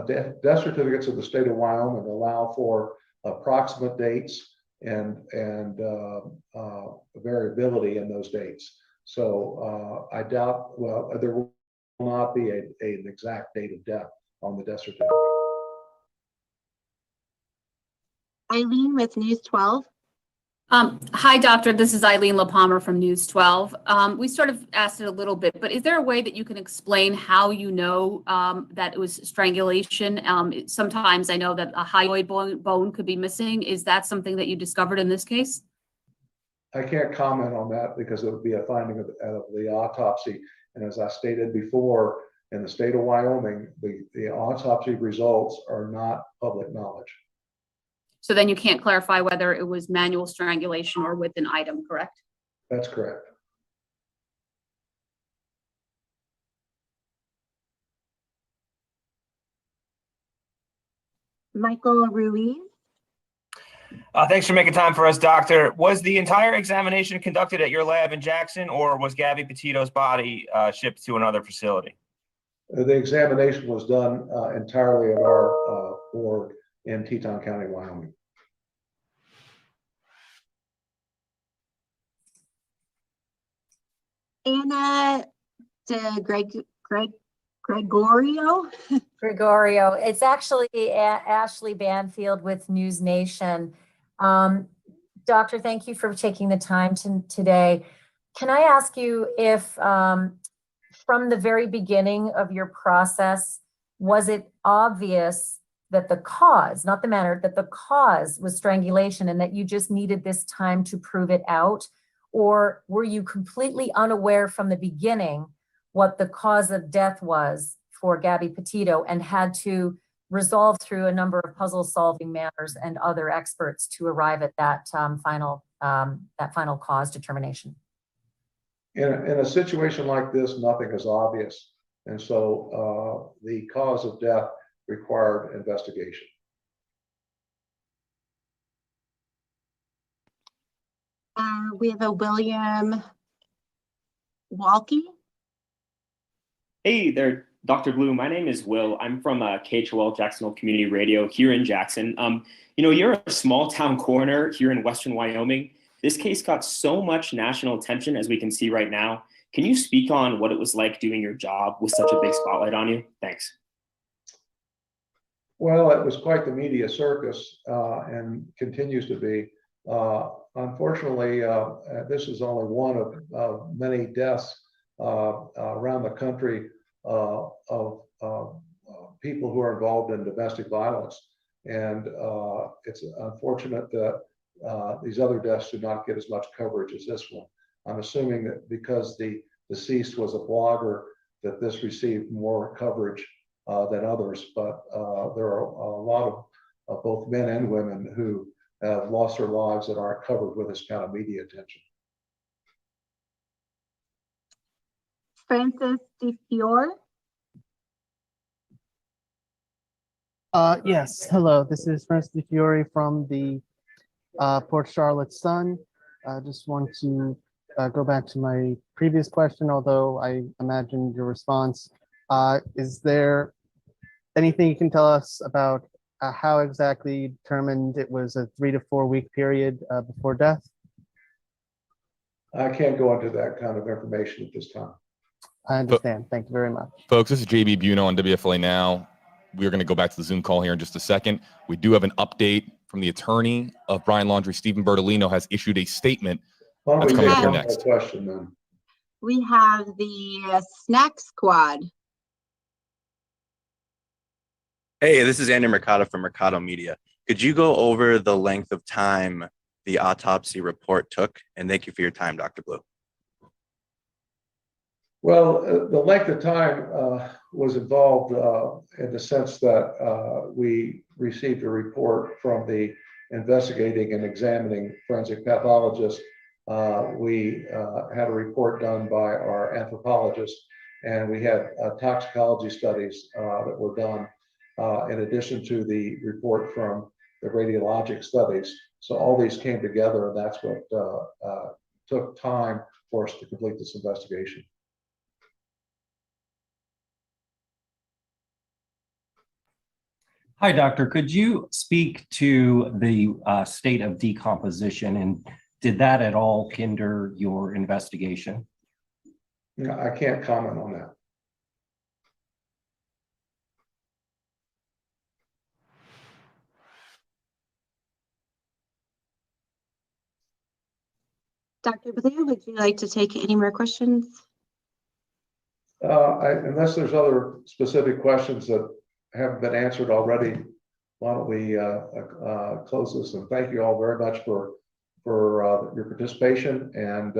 death certificates of the state of Wyoming allow for approximate dates and variability in those dates. So I doubt, well, there will not be an exact date of death on the death certificate. Eileen with News 12. Hi, doctor. This is Eileen LaPalmer from News 12. We sort of asked it a little bit, but is there a way that you can explain how you know that it was strangulation? Sometimes I know that a hyoid bone could be missing. Is that something that you discovered in this case? I can't comment on that because it would be a finding of the autopsy. And as I stated before, in the state of Wyoming, the autopsy results are not public knowledge. So then you can't clarify whether it was manual strangulation or with an item, correct? That's correct. Michael Ruiz. Thanks for making time for us, doctor. Was the entire examination conducted at your lab in Jackson, or was Gabby Petito's body shipped to another facility? The examination was done entirely at our ward in Teton County, Wyoming. Anna Gregorio. Gregorio. It's actually Ashley Banfield with News Nation. Doctor, thank you for taking the time today. Can I ask you if from the very beginning of your process, was it obvious that the cause, not the manner, that the cause was strangulation and that you just needed this time to prove it out? Or were you completely unaware from the beginning what the cause of death was for Gabby Petito and had to resolve through a number of puzzle solving manners and other experts to arrive at that final cause determination? In a situation like this, nothing is obvious. And so the cause of death required investigation. We have a William Walke. Hey there, Dr. Blue. My name is Will. I'm from KHOL Jacksonville Community Radio here in Jackson. You're a small town coroner here in Western Wyoming. This case got so much national attention, as we can see right now. Can you speak on what it was like doing your job with such a big spotlight on you? Thanks. Well, it was quite the media circus and continues to be. Unfortunately, this is only one of many deaths around the country of people who are involved in domestic violence. And it's unfortunate that these other deaths do not get as much coverage as this one. I'm assuming that because the deceased was a blogger, that this received more coverage than others. But there are a lot of both men and women who have lost their lives that aren't covered with this kind of media attention. Francis DeFiore. Yes, hello. This is Francis DeFiore from the Port Charlotte Sun. I just want to go back to my previous question, although I imagine your response. Is there anything you can tell us about how exactly you determined it was a 3 to 4 week period before death? I can't go into that kind of information at this time. I understand. Thank you very much. Folks, this is JB Buno on WFLA Now. We're going to go back to the Zoom call here in just a second. We do have an update from the attorney of Brian Laundrie. Stephen Bertolino has issued a statement. That's coming up here next. Question, then. We have the Snack Squad. Hey, this is Andy Mercado from Mercado Media. Could you go over the length of time the autopsy report took? And thank you for your time, Dr. Blue. Well, the length of time was involved in the sense that we received a report from the investigating and examining forensic pathologist. We had a report done by our anthropologist, and we had toxicology studies that were done in addition to the report from the radiologic studies. So all these came together, and that's what took time for us to complete this investigation. Hi, doctor. Could you speak to the state of decomposition, and did that at all hinder your investigation? I can't comment on that. Dr. Blue, would you like to take any more questions? Unless there's other specific questions that haven't been answered already, why don't we close this? And thank you all very much for your participation. And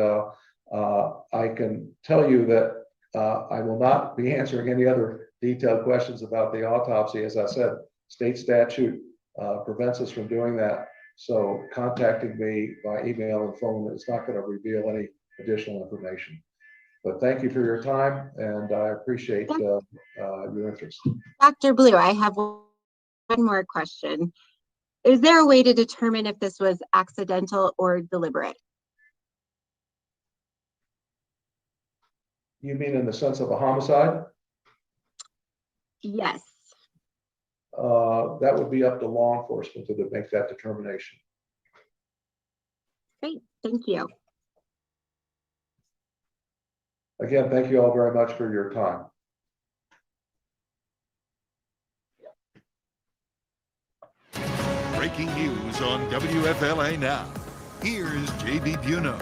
I can tell you that I will not be answering any other detailed questions about the autopsy. As I said, state statute prevents us from doing that. So contacting me by email and phone is not going to reveal any additional information. But thank you for your time, and I appreciate your interest. Dr. Blue, I have one more question. Is there a way to determine if this was accidental or deliberate? You mean in the sense of a homicide? Yes. That would be up to law enforcement to make that determination. Great, thank you. Again, thank you all very much for your time. Breaking news on WFLA Now. Here's JB Buno.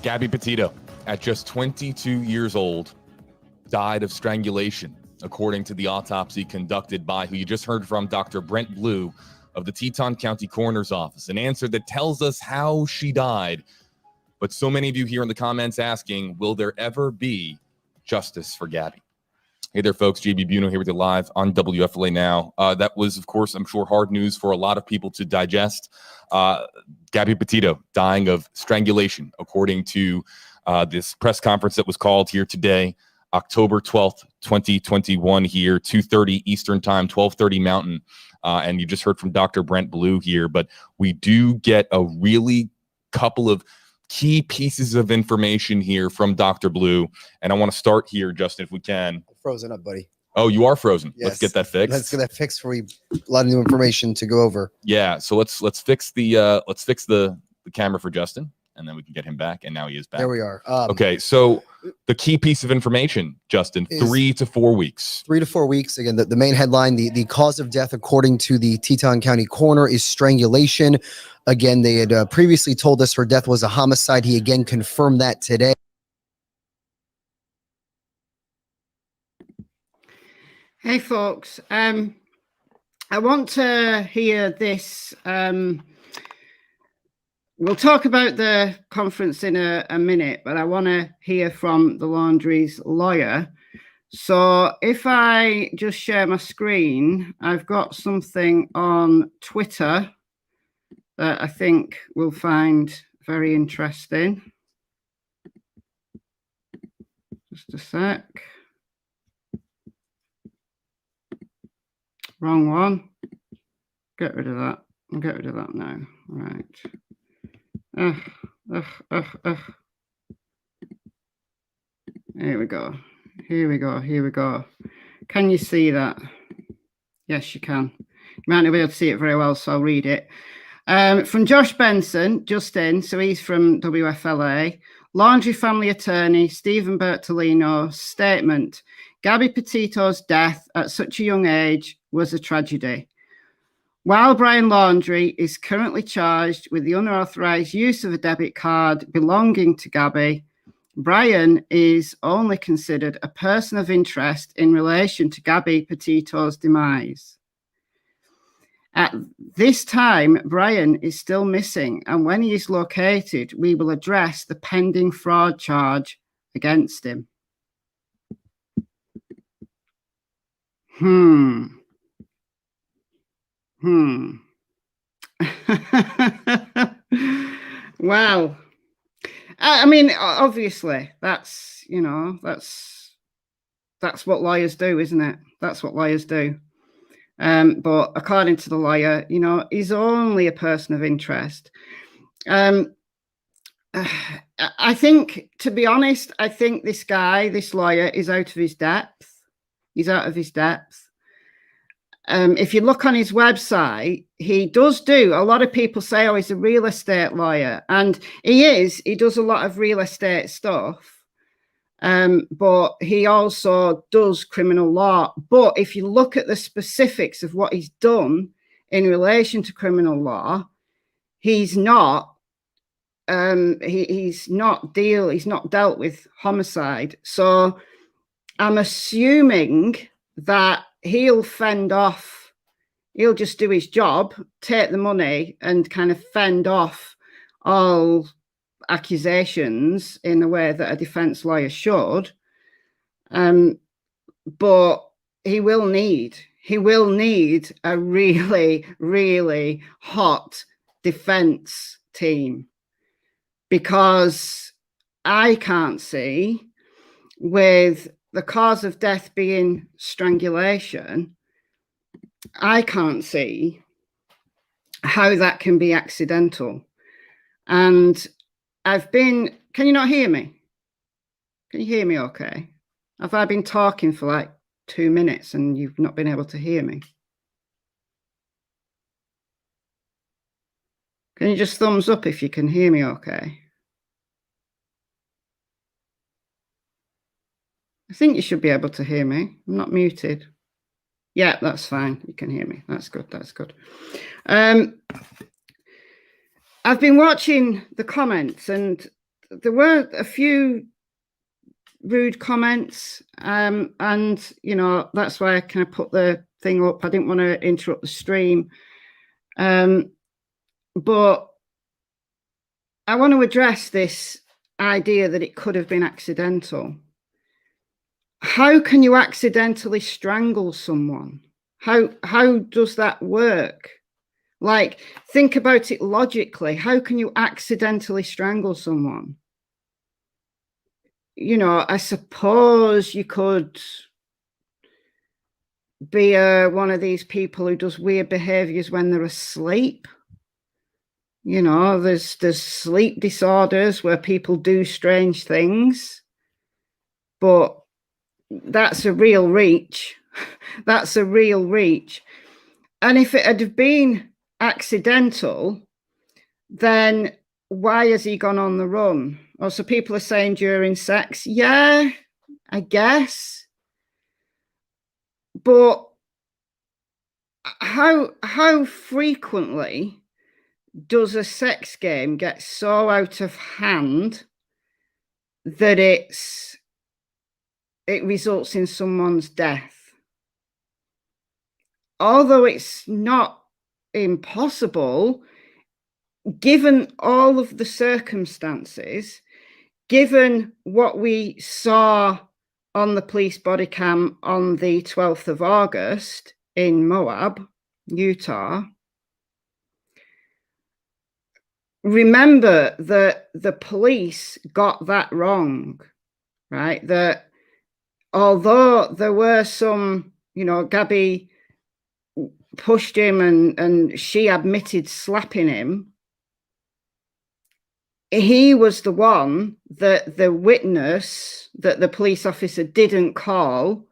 Gabby Petito, at just 22 years old, died of strangulation, according to the autopsy conducted by who you just heard from, Dr. Brent Blue of the Teton County Coroner's Office. An answer that tells us how she died. But so many of you here in the comments asking, will there ever be justice for Gabby? Hey there, folks. JB Buno here with you live on WFLA Now. That was, of course, I'm sure, hard news for a lot of people to digest. Gabby Petito dying of strangulation, according to this press conference that was called here today, October 12th, 2021 here, 2:30 Eastern Time, 12:30 Mountain. And you just heard from Dr. Brent Blue here, but we do get a really couple of key pieces of information here from Dr. Blue. And I want to start here, Justin, if we can. Frozen up, buddy. Oh, you are frozen. Yes. Let's get that fixed. Let's get that fixed for you. A lot of new information to go over. Yeah. So let's fix the camera for Justin, and then we can get him back. And now he is back. There we are. Okay. So the key piece of information, Justin, 3 to 4 weeks. 3 to 4 weeks. Again, the main headline, the cause of death, according to the Teton County coroner, is strangulation. Again, they had previously told us her death was a homicide. He again confirmed that today. Hey, folks. I want to hear this. We'll talk about the conference in a minute, but I want to hear from the laundry's lawyer. So if I just share my screen, I've got something on Twitter that I think we'll find very interesting. Just a sec. Wrong one. Get rid of that. I'll get rid of that now. Right. Here we go. Here we go. Here we go. Can you see that? Yes, you can. You might not be able to see it very well, so I'll read it. From Josh Benson, just in, so he's from WFLA. Laundry family attorney Stephen Bertolino statement. Gabby Petito's death at such a young age was a tragedy. While Brian Laundrie is currently charged with the unauthorized use of a debit card belonging to Gabby, Brian is only considered a person of interest in relation to Gabby Petito's demise. At this time, Brian is still missing, and when he is located, we will address the pending fraud charge against him. Wow. I mean, obviously, that's what lawyers do, isn't it? That's what lawyers do. But according to the lawyer, he's only a person of interest. I think, to be honest, I think this lawyer is out of his depth. He's out of his depth. If you look on his website, he does do, a lot of people say, oh, he's a real estate lawyer. And he does a lot of real estate stuff. But he also does criminal law. But if you look at the specifics of what he's done in relation to criminal law, he's not dealt with homicide. So I'm assuming that he'll just do his job, take the money, and kind of fend off all accusations in the way that a defense lawyer should. But he will need a really, really hot defense team, because I can't see, with the cause of death being strangulation, I can't see how that can be accidental. And can you not hear me? Can you hear me okay? Have I been talking for like 2 minutes and you've not been able to hear me? Can you just thumbs up if you can hear me okay? I think you should be able to hear me. I'm not muted. Yeah, that's fine. You can hear me. That's good. That's good. I've been watching the comments, and there were a few rude comments. And, that's why I kind of put the thing up. I didn't want to interrupt the stream. But I want to address this idea that it could have been accidental. how can you accidentally strangle someone? How does that work? Like, think about it logically. How can you accidentally strangle someone? You know, I suppose you could be one of these people who does weird behaviors when they're asleep. You know, there's sleep disorders where people do strange things, but that's a real reach. That's a real reach. And if it had been accidental, then why has he gone on the run? Or so people are saying during sex. Yeah, I guess. But how frequently does a sex game get so out of hand that it results in someone's death? Although it's not impossible, given all of the circumstances, given what we saw on the police body cam on the 12th of August in Moab, Utah, remember that the police got that wrong, right? That although there were some, you know, Gabby pushed him and she admitted slapping him, he was the one that the witness that the police officer didn't call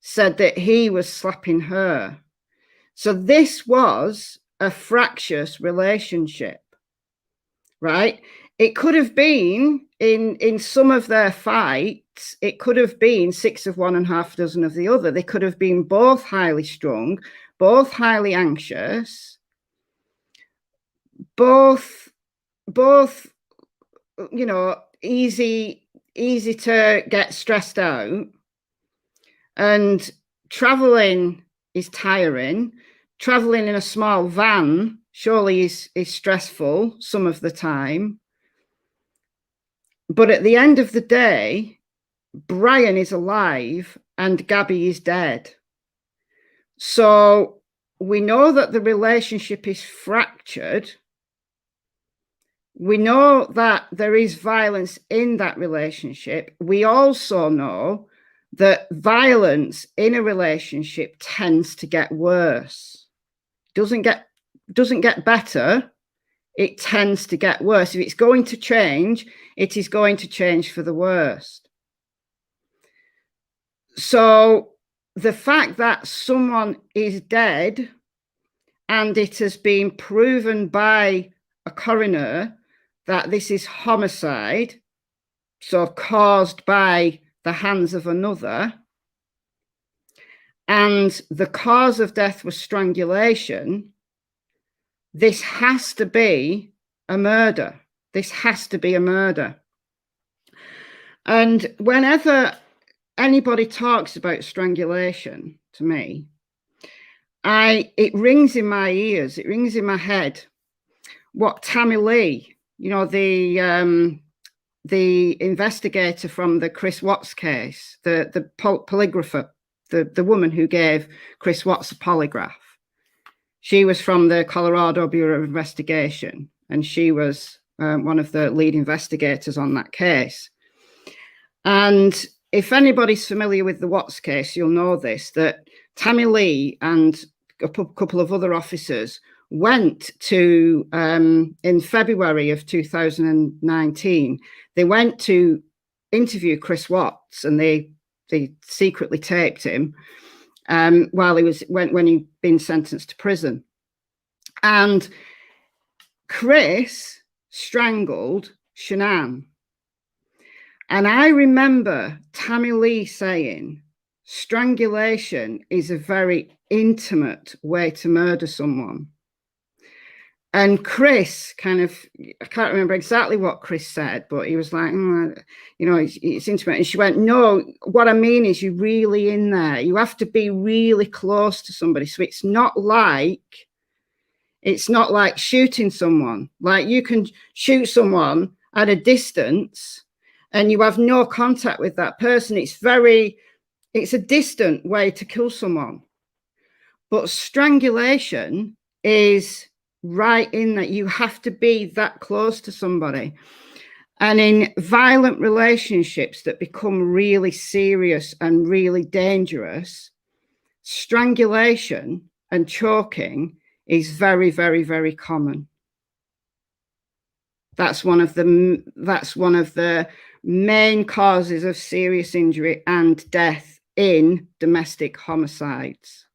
said that he was slapping her. So this was a fractious relationship, right? It could have been in some of their fights, it could have been 6 of one and half a dozen of the other. They could have been both highly strung, both highly anxious, both, you know, easy to get stressed out. And traveling is tiring. Traveling in a small van surely is stressful some of the time. But at the end of the day, Brian is alive and Gabby is dead. So we know that the relationship is fractured. We know that there is violence in that relationship. We also know that violence in a relationship tends to get worse. Doesn't get better. It tends to get worse. If it's going to change, it is going to change for the worst. So the fact that someone is dead and it has been proven by a coroner that this is homicide, so caused by the hands of another, and the cause of death was strangulation, this has to be a murder. This has to be a murder. And whenever anybody talks about strangulation to me, it rings in my ears, it rings in my head what Tammy Lee, you know, the investigator from the Chris Watts case, the polygrapher, the woman who gave Chris Watts a polygraph. She was from the Colorado Bureau of Investigation, and she was one of the lead investigators on that case. And if anybody's familiar with the Watts case, you'll know this, that Tammy Lee and a couple of other officers went to, in February of 2019, they went to interview Chris Watts, and they secretly taped him while when he'd been sentenced to prison. And Chris strangled Shanann. And I remember Tammy Lee saying, strangulation is a very intimate way to murder someone. And Chris kind of, I can't remember exactly what Chris said, but he was like, you know, it's intimate. And she went, no, what I mean is you're really in there. You have to be really close to somebody. So it's not like shooting someone. Like you can shoot someone at a distance and you have no contact with that person. It's very It's a distant way to kill someone. But strangulation is right in that you have to be that close to somebody. And in violent relationships that become really serious and really dangerous, strangulation and choking is very, very, very common. That's one of the main causes of serious injury and death in domestic homicides.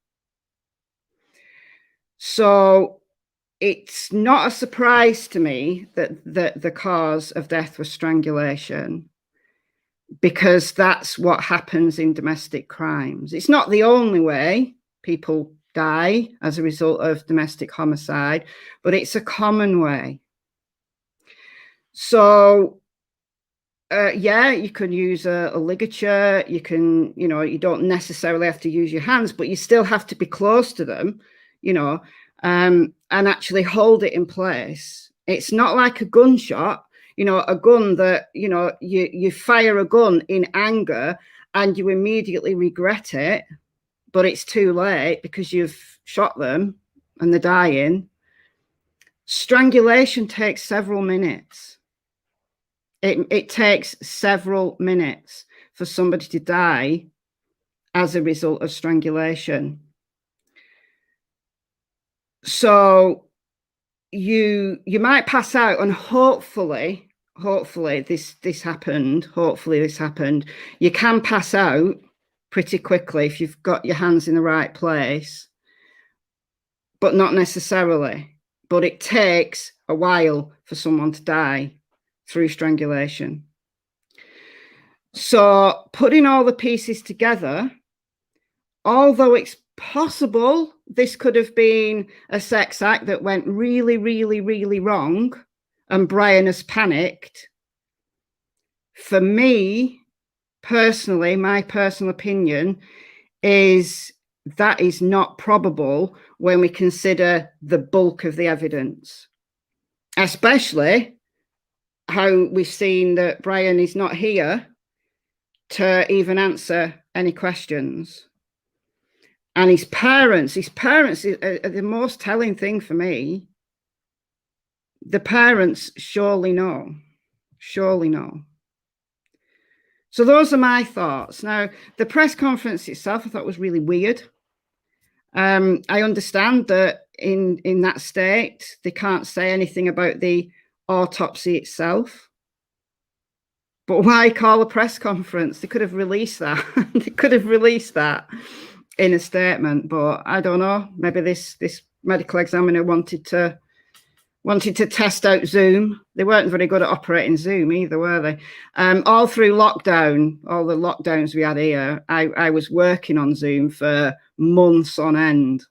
So it's not a surprise to me that the cause of death was strangulation, because that's what happens in domestic crimes. It's not the only way people die as a result of domestic homicide, but it's a common way. So, yeah, you can use a ligature. You can, you don't necessarily have to use your hands, but you still have to be close to them, and actually hold it in place. It's not like a gunshot, a gun that, you fire a gun in anger and you immediately regret it, but it's too late because you've shot them and they're dying. Strangulation takes several minutes. It takes several minutes for somebody to die as a result of strangulation. So you might pass out, and hopefully this happened. Hopefully this happened. You can pass out pretty quickly if you've got your hands in the right place, but not necessarily. But it takes a while for someone to die through strangulation. So putting all the pieces together, although it's possible this could have been a sex act that went really, really, really wrong and Brian has panicked, for me personally, my personal opinion is that is not probable when we consider the bulk of the evidence, especially how we've seen that Brian is not here to even answer any questions. And his parents are the most telling thing for me. The parents surely know. So those are my thoughts. Now, the press conference itself, I thought was really weird. I understand that in that state, they can't say anything about the autopsy itself. But why call a press conference? They could have released that. They could have released that in a statement, but I don't know. Maybe this medical examiner wanted to test out Zoom. They weren't very good at operating Zoom either, were they? All through lockdown, all the lockdowns we had here, I was working on Zoom for months on end,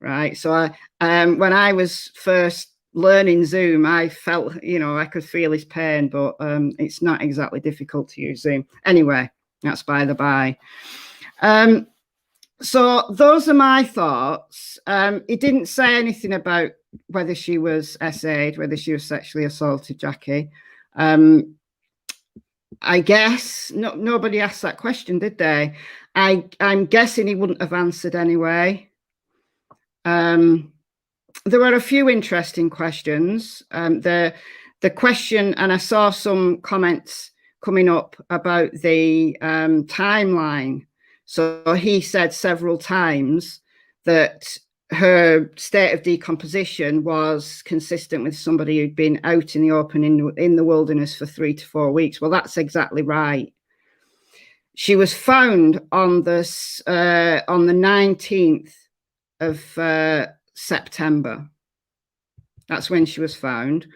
right? So when I was first learning Zoom, I felt, I could feel his pain, but it's not exactly difficult to use Zoom. Anyway, that's by the by. So those are my thoughts. It didn't say anything about whether she was SA'd, whether she was sexually assaulted, Jackie. I guess nobody asked that question, did they? I'm guessing he wouldn't have answered anyway. There were a few interesting questions. The question, and I saw some comments coming up about the timeline. So he said several times that her state of decomposition was consistent with somebody who'd been out in the open in the wilderness for 3 to 4 weeks. Well, that's exactly right. She was found on the 19th of September. That's when she was found.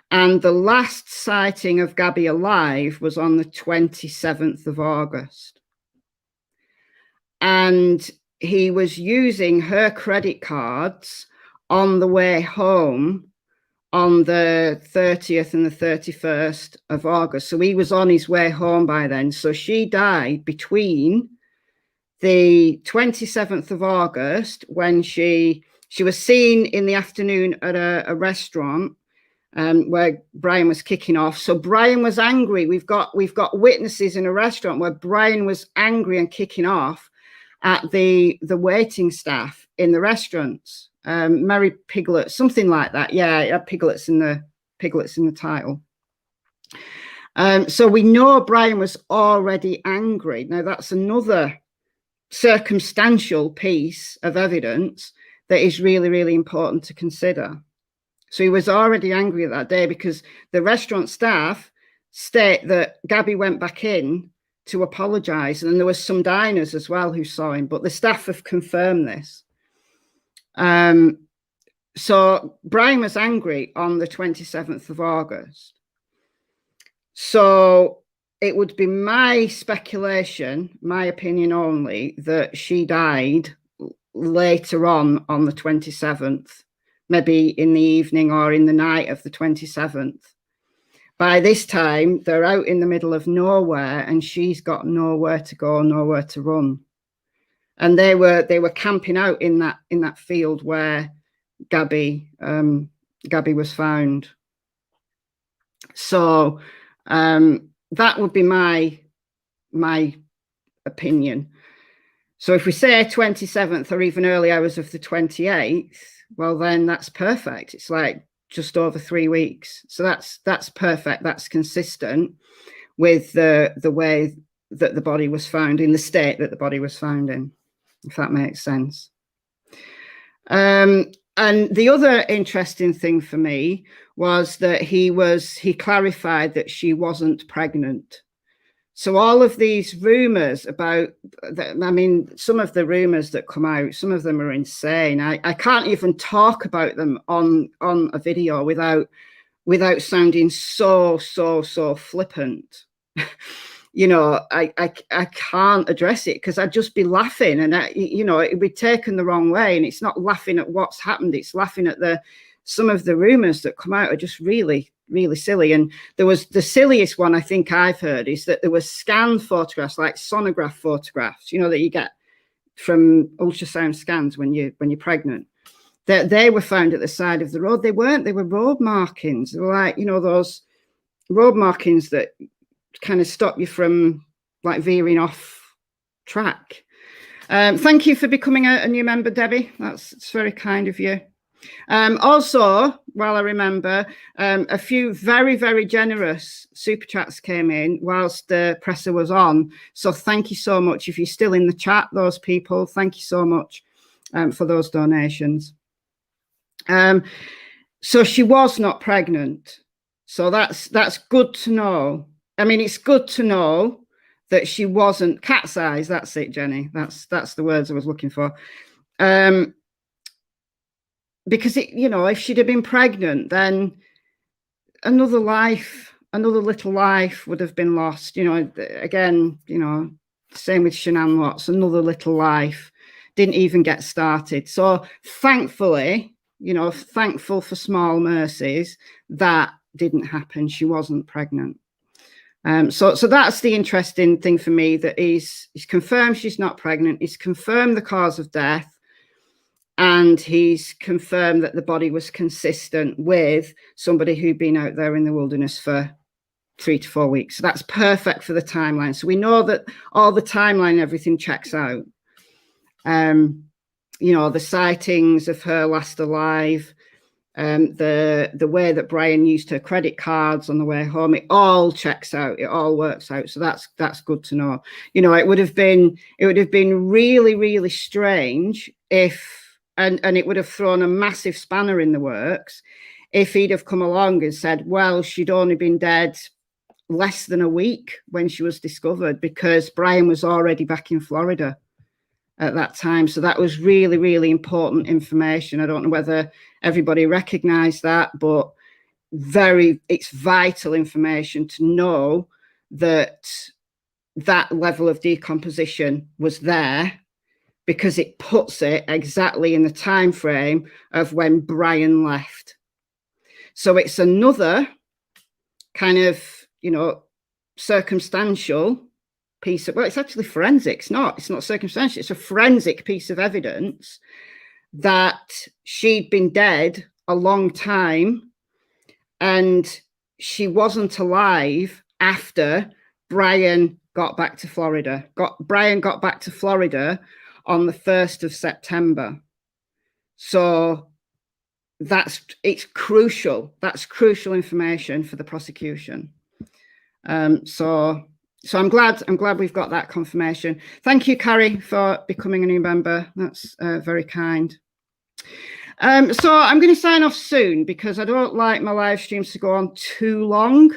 And the last sighting of Gabby alive was on the 27th of August. And he was using her credit cards on the way home on the 30th and the 31st of August. So he was on his way home by then. So she died between the 27th of August, when she was seen in the afternoon at a restaurant, where Brian was kicking off. So Brian was angry. We've got witnesses in a restaurant where Brian was angry and kicking off at the waiting staff in the restaurants. Mary Piglet, something like that. Yeah, it had Piglets in the title. So we know Brian was already angry. Now that's another circumstantial piece of evidence that is really, really important to consider. So he was already angry that day because the restaurant staff state that Gabby went back in to apologize, and there was some diners as well who saw him, but the staff have confirmed this. So Brian was angry on the 27th of August. So it would be my speculation, my opinion only, that she died later on the 27th, maybe in the evening or in the night of the 27th. By this time, they're out in the middle of nowhere and she's got nowhere to go, nowhere to run. And they were camping out in that field where Gabby was found. So that would be my opinion. So if we say 27th or even early hours of the 28th, well, then that's perfect. It's like just over 3 weeks. So that's perfect. That's consistent with the way that the body was found, in the state that the body was found in, if that makes sense. And the other interesting thing for me was that he clarified that she wasn't pregnant. So all of these rumors about that, I mean, some of the rumors that come out, some of them are insane. I can't even talk about them on a video without sounding so flippant. You know, I can't address it because I'd just be laughing, and you know, it'd be taken the wrong way. And it's not laughing at what's happened; it's laughing at some of the rumors that come out are just really silly. And there was the silliest one I think I've heard is that there were scan photographs, like sonograph photographs, you know, that you get from ultrasound scans when you're pregnant. That they were found at the side of the road. They weren't. They were road markings. They were like, you know, those road markings that kind of stop you from like veering off track. Thank you for becoming a new member, Debbie. It's very kind of you. Also, while I remember, a few very generous super chats came in whilst the presser was on. So thank you so much. If you're still in the chat, those people, thank you so much for those donations. So she was not pregnant. So that's good to know. I mean, it's good to know that she wasn't cat's eyes. That's it, Jenny. That's the words I was looking for. Because you know, if she'd have been pregnant, then another little life would have been lost. You know, again, you know, same with Shanann Watts, another little life didn't even get started. So thankfully, you know, thankful for small mercies, that didn't happen. She wasn't pregnant. So that's the interesting thing for me, that he's confirmed she's not pregnant. He's confirmed the cause of death. And he's confirmed that the body was consistent with somebody who'd been out there in the wilderness for 3 to 4 weeks. So that's perfect for the timeline. So we know that all the timeline, everything checks out. You know, the sightings of her last alive, the way that Brian used her credit cards on the way home, it all checks out. It all works out. So that's good to know. You know, it would have been really strange if. And it would have thrown a massive spanner in the works if he'd have come along and said, well, she'd only been dead less than a week when she was discovered, because Brian was already back in Florida at that time. So that was really important information. I don't know whether everybody recognized that, but it's vital information to know that that level of decomposition was there, because it puts it exactly in the time frame of when Brian left. So it's another kind of, you know, circumstantial piece of, well, it's actually forensic. It's not circumstantial. It's a forensic piece of evidence that she'd been dead a long time and she wasn't alive after Brian got back to Florida. Brian got back to Florida on the 1st of September. So it's crucial. That's crucial information for the prosecution. So I'm glad we've got that confirmation. Thank you, Carrie, for becoming a new member. That's very kind. So I'm going to sign off soon because I don't like my live streams to go on too long.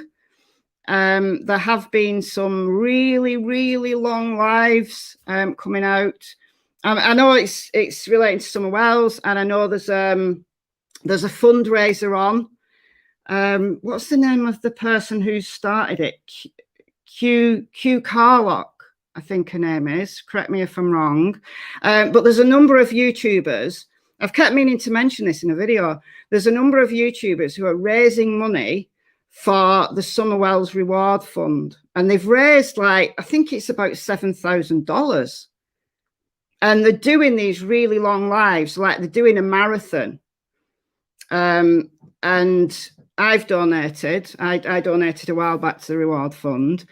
There have been some really, really long lives coming out. I know it's related to Summer Wells, and I know there's a fundraiser on. What's the name of the person who started it? Q Carlock, I think her name is. Correct me if I'm wrong. But there's a number of YouTubers. I've kept meaning to mention this in a video. There's a number of YouTubers who are raising money for the Summer Wells Reward Fund. And they've raised, like, I think it's about $7,000. And they're doing these really long lives, like they're doing a marathon. And I've donated. I donated a while back to the Reward Fund.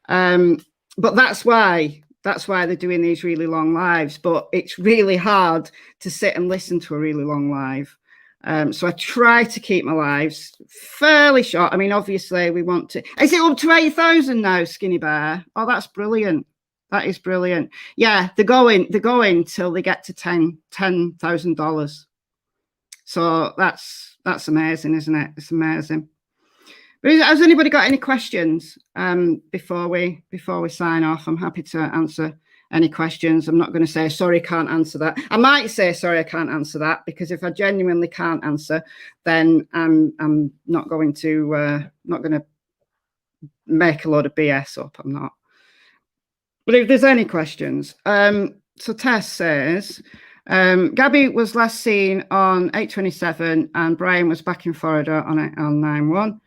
But that's why they're doing these really long lives. But it's really hard to sit and listen to a really long live. So I try to keep my lives fairly short. I mean, obviously we want to. Is it up to 8,000 now, Skinny Bear? Oh, that's brilliant. That is brilliant. Yeah, they're going till they get to $10,000. So that's amazing, isn't it? It's amazing. But has anybody got any questions before we sign off? I'm happy to answer any questions. I'm not going to say sorry, can't answer that. I might say sorry, I can't answer that, because if I genuinely can't answer, then I'm not going to make a load of BS up. I'm not. But if there's any questions, so Tess says, Gabby was last seen on 8/27 and Brian was back in Florida on 9/1.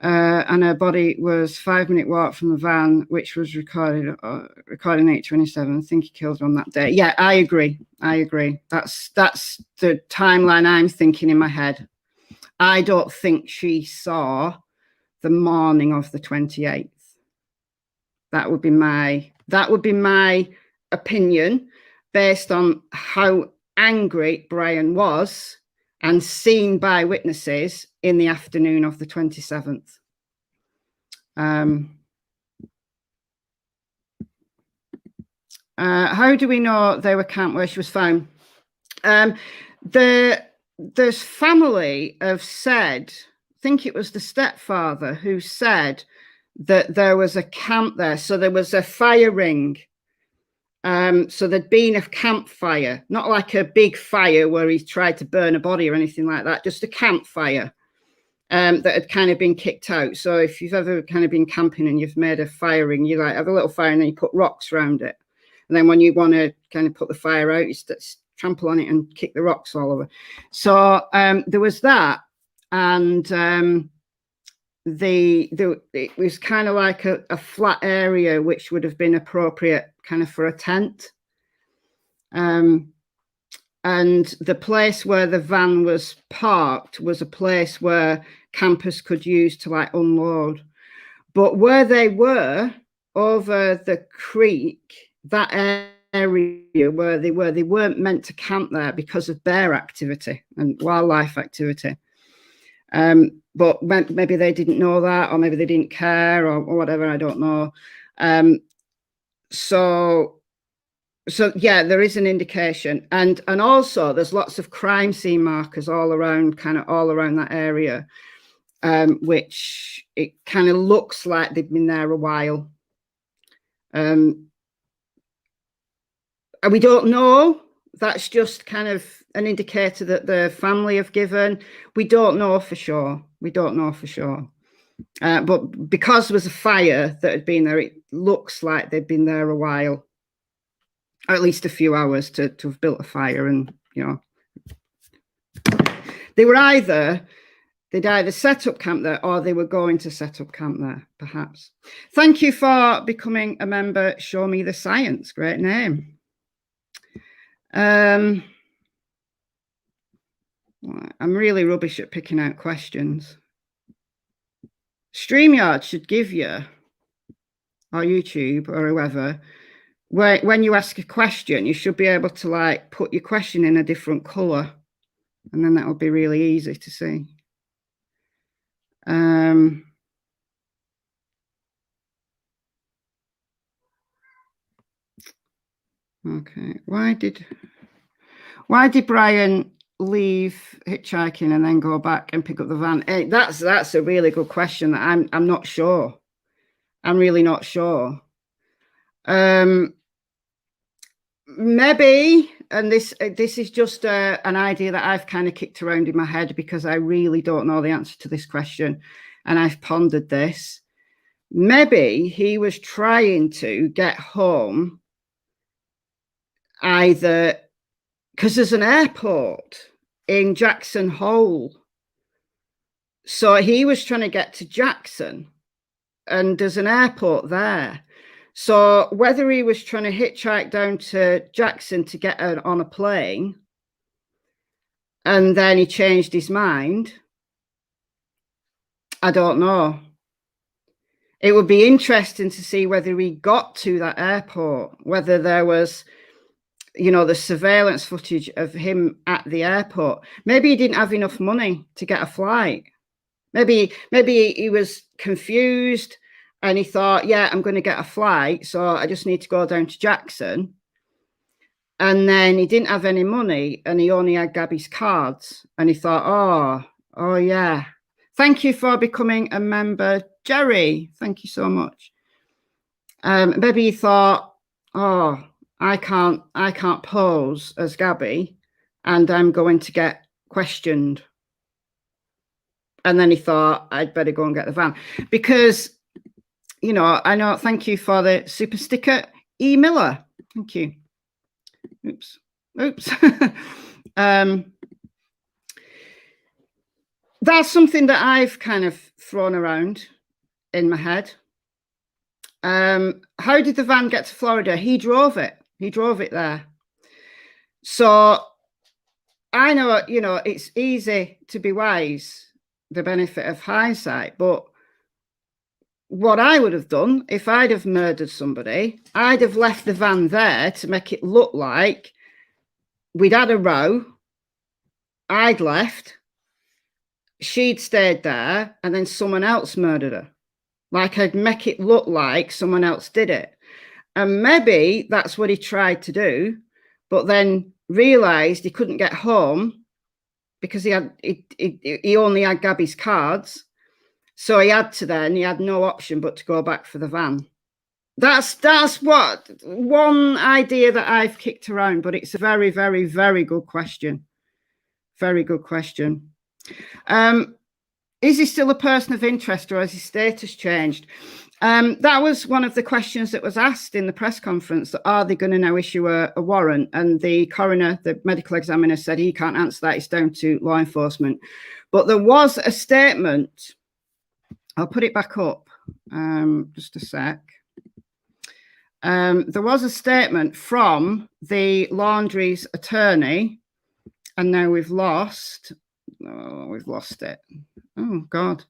And her body was 5-minute walk from the van, which was recording 8/27. I think he killed her on that day. Yeah, I agree. That's the timeline I'm thinking in my head. I don't think she saw the morning of the 28th. That would be my opinion, based on how angry Brian was and seen by witnesses in the afternoon of the 27th. How do we know they were camped where she was found? The family have said, I think it was the stepfather who said that there was a camp there. So there was a fire ring. So there'd been a campfire, not like a big fire where he tried to burn a body or anything like that, just a campfire that had kind of been kicked out. So if you've ever kind of been camping and you've made a fire ring, you like have a little fire and then you put rocks around it. And then when you want to kind of put the fire out, you trample on it and kick the rocks all over. So there was that. And it was kind of like a flat area, which would have been appropriate kind of for a tent. And the place where the van was parked was a place where campers could use to like unload. But where they were over the creek, that area where they weren't meant to camp there because of bear activity and wildlife activity. But maybe they didn't know that, or maybe they didn't care, or whatever, I don't know. So yeah, there is an indication, and also there's lots of crime scene markers all around that area, which it kind of looks like they've been there a while. And we don't know. That's just kind of an indicator that the family have given. We don't know for sure. But because there was a fire that had been there, it looks like they'd been there a while, at least a few hours to have built a fire. And, you know, they'd either set up camp there or they were going to set up camp there, perhaps. Thank you for becoming a member. Show Me the Science. Great name. I'm really rubbish at picking out questions. StreamYard should give you, or YouTube or whoever, when you ask a question, you should be able to like put your question in a different color, and then that would be really easy to see. Okay, why did Brian leave hitchhiking and then go back and pick up the van? That's a really good question that I'm not sure. I'm really not sure. Maybe, and this is just an idea that I've kind of kicked around in my head because I really don't know the answer to this question, and I've pondered this. Maybe he was trying to get home either because there's an airport in Jackson Hole, so he was trying to get to Jackson, and there's an airport there. So whether he was trying to hitchhike down to Jackson to get on a plane, and then he changed his mind, I don't know. It would be interesting to see whether he got to that airport, whether there was, you know, the surveillance footage of him at the airport. Maybe he didn't have enough money to get a flight. Maybe he was confused and he thought, yeah, I'm going to get a flight, so I just need to go down to Jackson. And then he didn't have any money and he only had Gabby's cards. And he thought, oh yeah. Thank you for becoming a member, Jerry. Thank you so much. Maybe he thought, oh, I can't pose as Gabby and I'm going to get questioned. And then he thought, I'd better go and get the van. Because, you know, I know, thank you for the super sticker, E. Miller. Thank you. Oops. That's something that I've kind of thrown around in my head. How did the van get to Florida? He drove it. He drove it there. So I know, you know, it's easy to be wise, the benefit of hindsight, but what I would have done if I'd have murdered somebody, I'd have left the van there to make it look like we'd had a row, I'd left, she'd stayed there, and then someone else murdered her. Like I'd make it look like someone else did it. And maybe that's what he tried to do, but then realized he couldn't get home because he only had Gabby's cards. So he had no option but to go back for the van. That's what one idea that I've kicked around, but it's a very, very, very good question. Very good question. Is he still a person of interest or has his status changed? That was one of the questions that was asked in the press conference. Are they going to now issue a warrant? And the coroner, the medical examiner, said he can't answer that. It's down to law enforcement. But there was a statement. I'll put it back up. Just a sec. There was a statement from the laundry's attorney, and now we've lost it. Oh, God.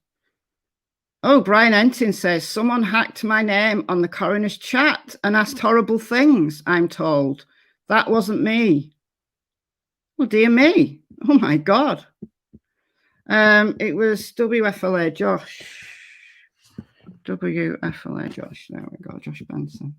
Oh, Brian Entin says, someone hacked my name on the coroner's chat and asked horrible things, I'm told. That wasn't me. Oh, dear me. Oh, my God. It was WFLA Josh. WFLA Josh. There we go, Josh Benson.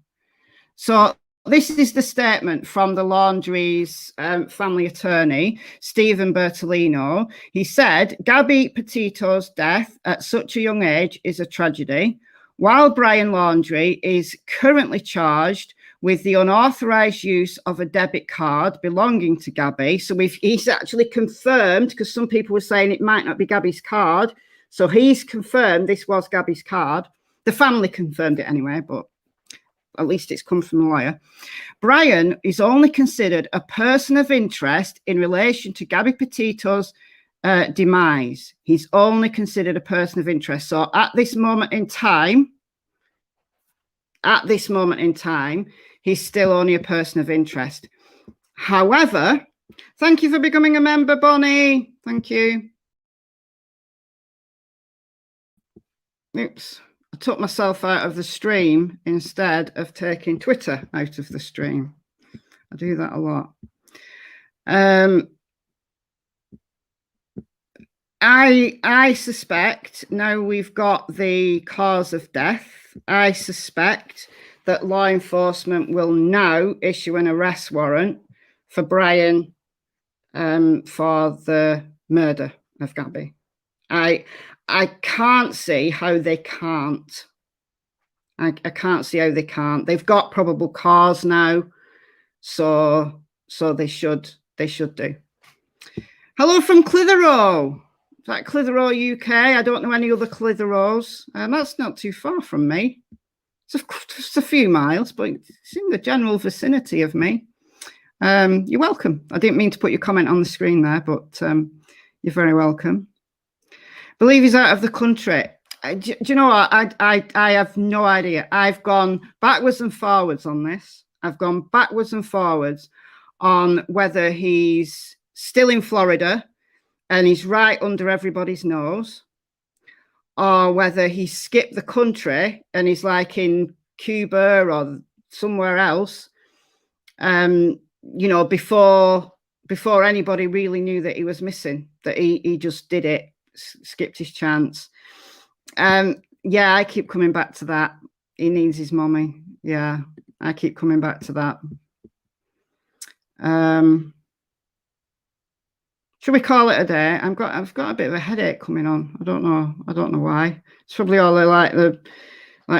So this is the statement from the laundry's family attorney, Stephen Bertolino. He said, Gabby Petito's death at such a young age is a tragedy. While Brian Laundrie is currently charged with the unauthorized use of a debit card belonging to Gabby. So he's actually confirmed, because some people were saying it might not be Gabby's card. So he's confirmed this was Gabby's card. The family confirmed it anyway, but at least it's come from the lawyer. Brian is only considered a person of interest in relation to Gabby Petito's demise. He's only considered a person of interest. So at this moment in time, he's still only a person of interest. However, thank you for becoming a member, Bonnie. Thank you. oops, I took myself out of the stream instead of taking Twitter out of the stream. I do that a lot. I suspect, now we've got the cause of death, I suspect that law enforcement will now issue an arrest warrant for Brian for the murder of Gabby. I can't see how they can't. I can't see how they can't. They've got probable cause now, so they should do. Hello from Clitheroe. Is that Clitheroe, UK? I don't know any other Clitheroes. That's not too far from me. It's just a few miles, but it's in the general vicinity of me. You're welcome. I didn't mean to put your comment on the screen there, but you're very welcome. Believe he's out of the country. Do you know what? I have no idea. I've gone backwards and forwards on this. I've gone backwards and forwards on whether he's still in Florida and he's right under everybody's nose, or whether he skipped the country and he's like in Cuba or somewhere else, you know, before anybody really knew that he was missing, that he just did it, skipped his chance. Yeah, I keep coming back to that. He needs his mommy. Yeah, I keep coming back to that. Should we call it a day? I've got a bit of a headache coming on. I don't know why. It's probably all like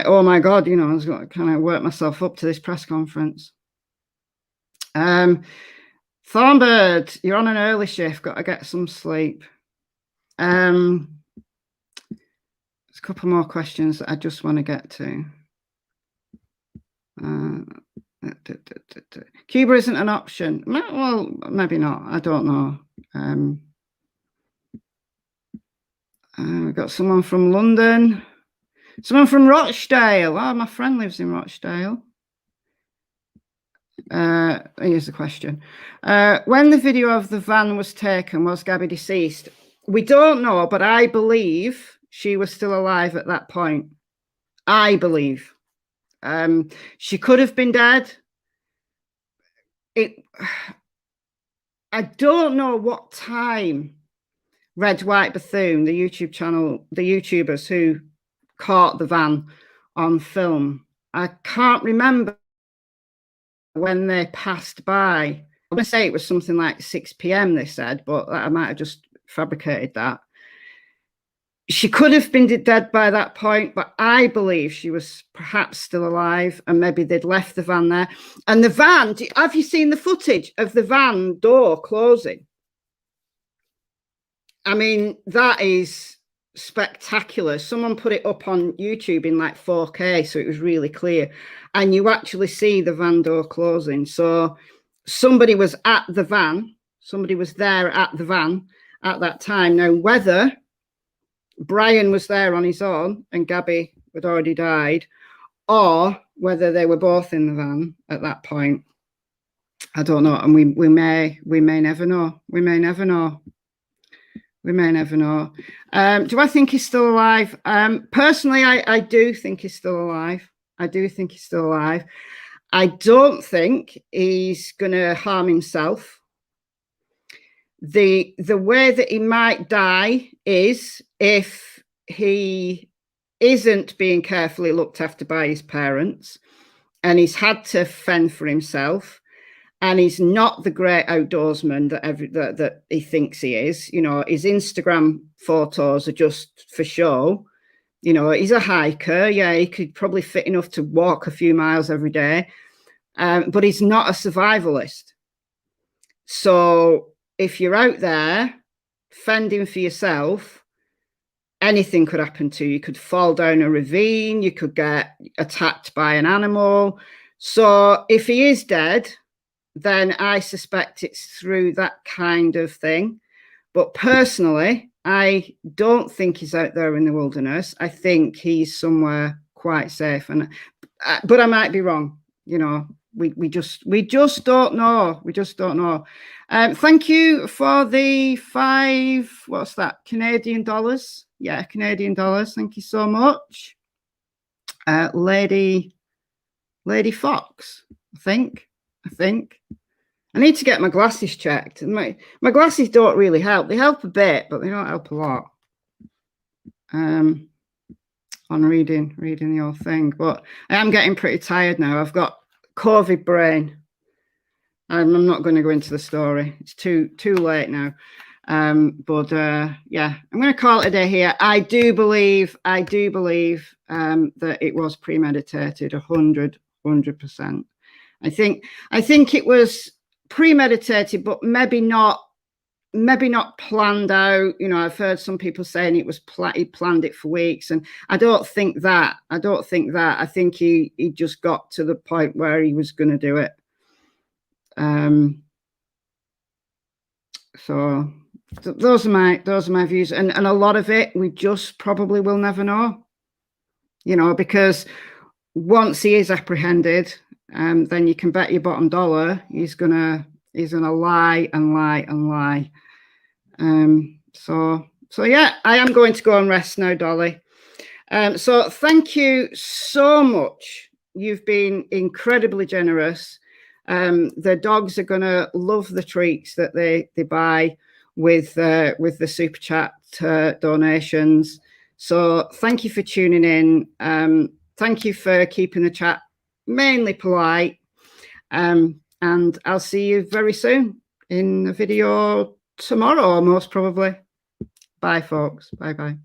oh my God, you know, I've got to kind of work myself up to this press conference. Thornbird, you're on an early shift, got to get some sleep. There's a couple more questions that I just want to get to. Cuba isn't an option. Well, maybe not. I don't know. We've got someone from London, someone from Rochdale. Oh, my friend lives in Rochdale. Here's the question. When the video of the van was taken, was Gabby deceased? We don't know, but I believe she was still alive at that point. I believe. She could have been dead. I don't know what time Red White Bethune, the YouTube channel, the YouTubers who caught the van on film, I can't remember when they passed by. I'm going to say it was something like 6 p.m. they said, but I might have just fabricated that. She could have been dead by that point, but I believe she was perhaps still alive, and maybe they'd left the van there. And the van, have you seen the footage of the van door closing? I mean, that is spectacular. Someone put it up on YouTube in like 4K, so it was really clear. And you actually see the van door closing. So somebody was at the van, somebody was there at the van at that time. Now, whether Brian was there on his own and Gabby had already died, or whether they were both in the van at that point, I don't know. And we may never know. We may never know. We may never know. Do I think he's still alive? Personally, I do think he's still alive. I do think he's still alive. I don't think he's going to harm himself. The way that he might die is if he isn't being carefully looked after by his parents and he's had to fend for himself, and he's not the great outdoorsman that he thinks he is. You know, his Instagram photos are just for show. You know, he's a hiker. Yeah, he could probably fit enough to walk a few miles every day, but he's not a survivalist. So if you're out there fending for yourself, anything could happen to you. You could fall down a ravine, you could get attacked by an animal. So if he is dead, then I suspect it's through that kind of thing. But personally, I don't think he's out there in the wilderness. I think he's somewhere quite safe. But I might be wrong. You know, we just don't know. We just don't know. Thank you for the $5, what's that, Canadian dollars? Yeah, Canadian dollars. Thank you so much. Lady Fox, I think. I need to get my glasses checked. And my glasses don't really help. They help a bit, but they don't help a lot. On reading the whole thing. But I am getting pretty tired now. I've got COVID brain. I'm not going to go into the story. It's too late now. Yeah, I'm going to call it a day here. I do believe that it was premeditated, 100%. I think it was premeditated, but maybe not planned out. You know, I've heard some people saying it was he planned it for weeks, and I don't think that. I think he just got to the point where he was going to do it. So those are my views, and a lot of it we just probably will never know, you know, because once he is apprehended, then you can bet your bottom dollar he's gonna lie and lie and lie. So yeah, I am going to go and rest now, Dolly. So thank you so much. You've been incredibly generous. The dogs are gonna love the treats that they buy with the super chat donations. So thank you for tuning in. Thank you for keeping the chat mainly polite. And I'll see you very soon in a video tomorrow, most probably. Bye, folks. Bye-bye.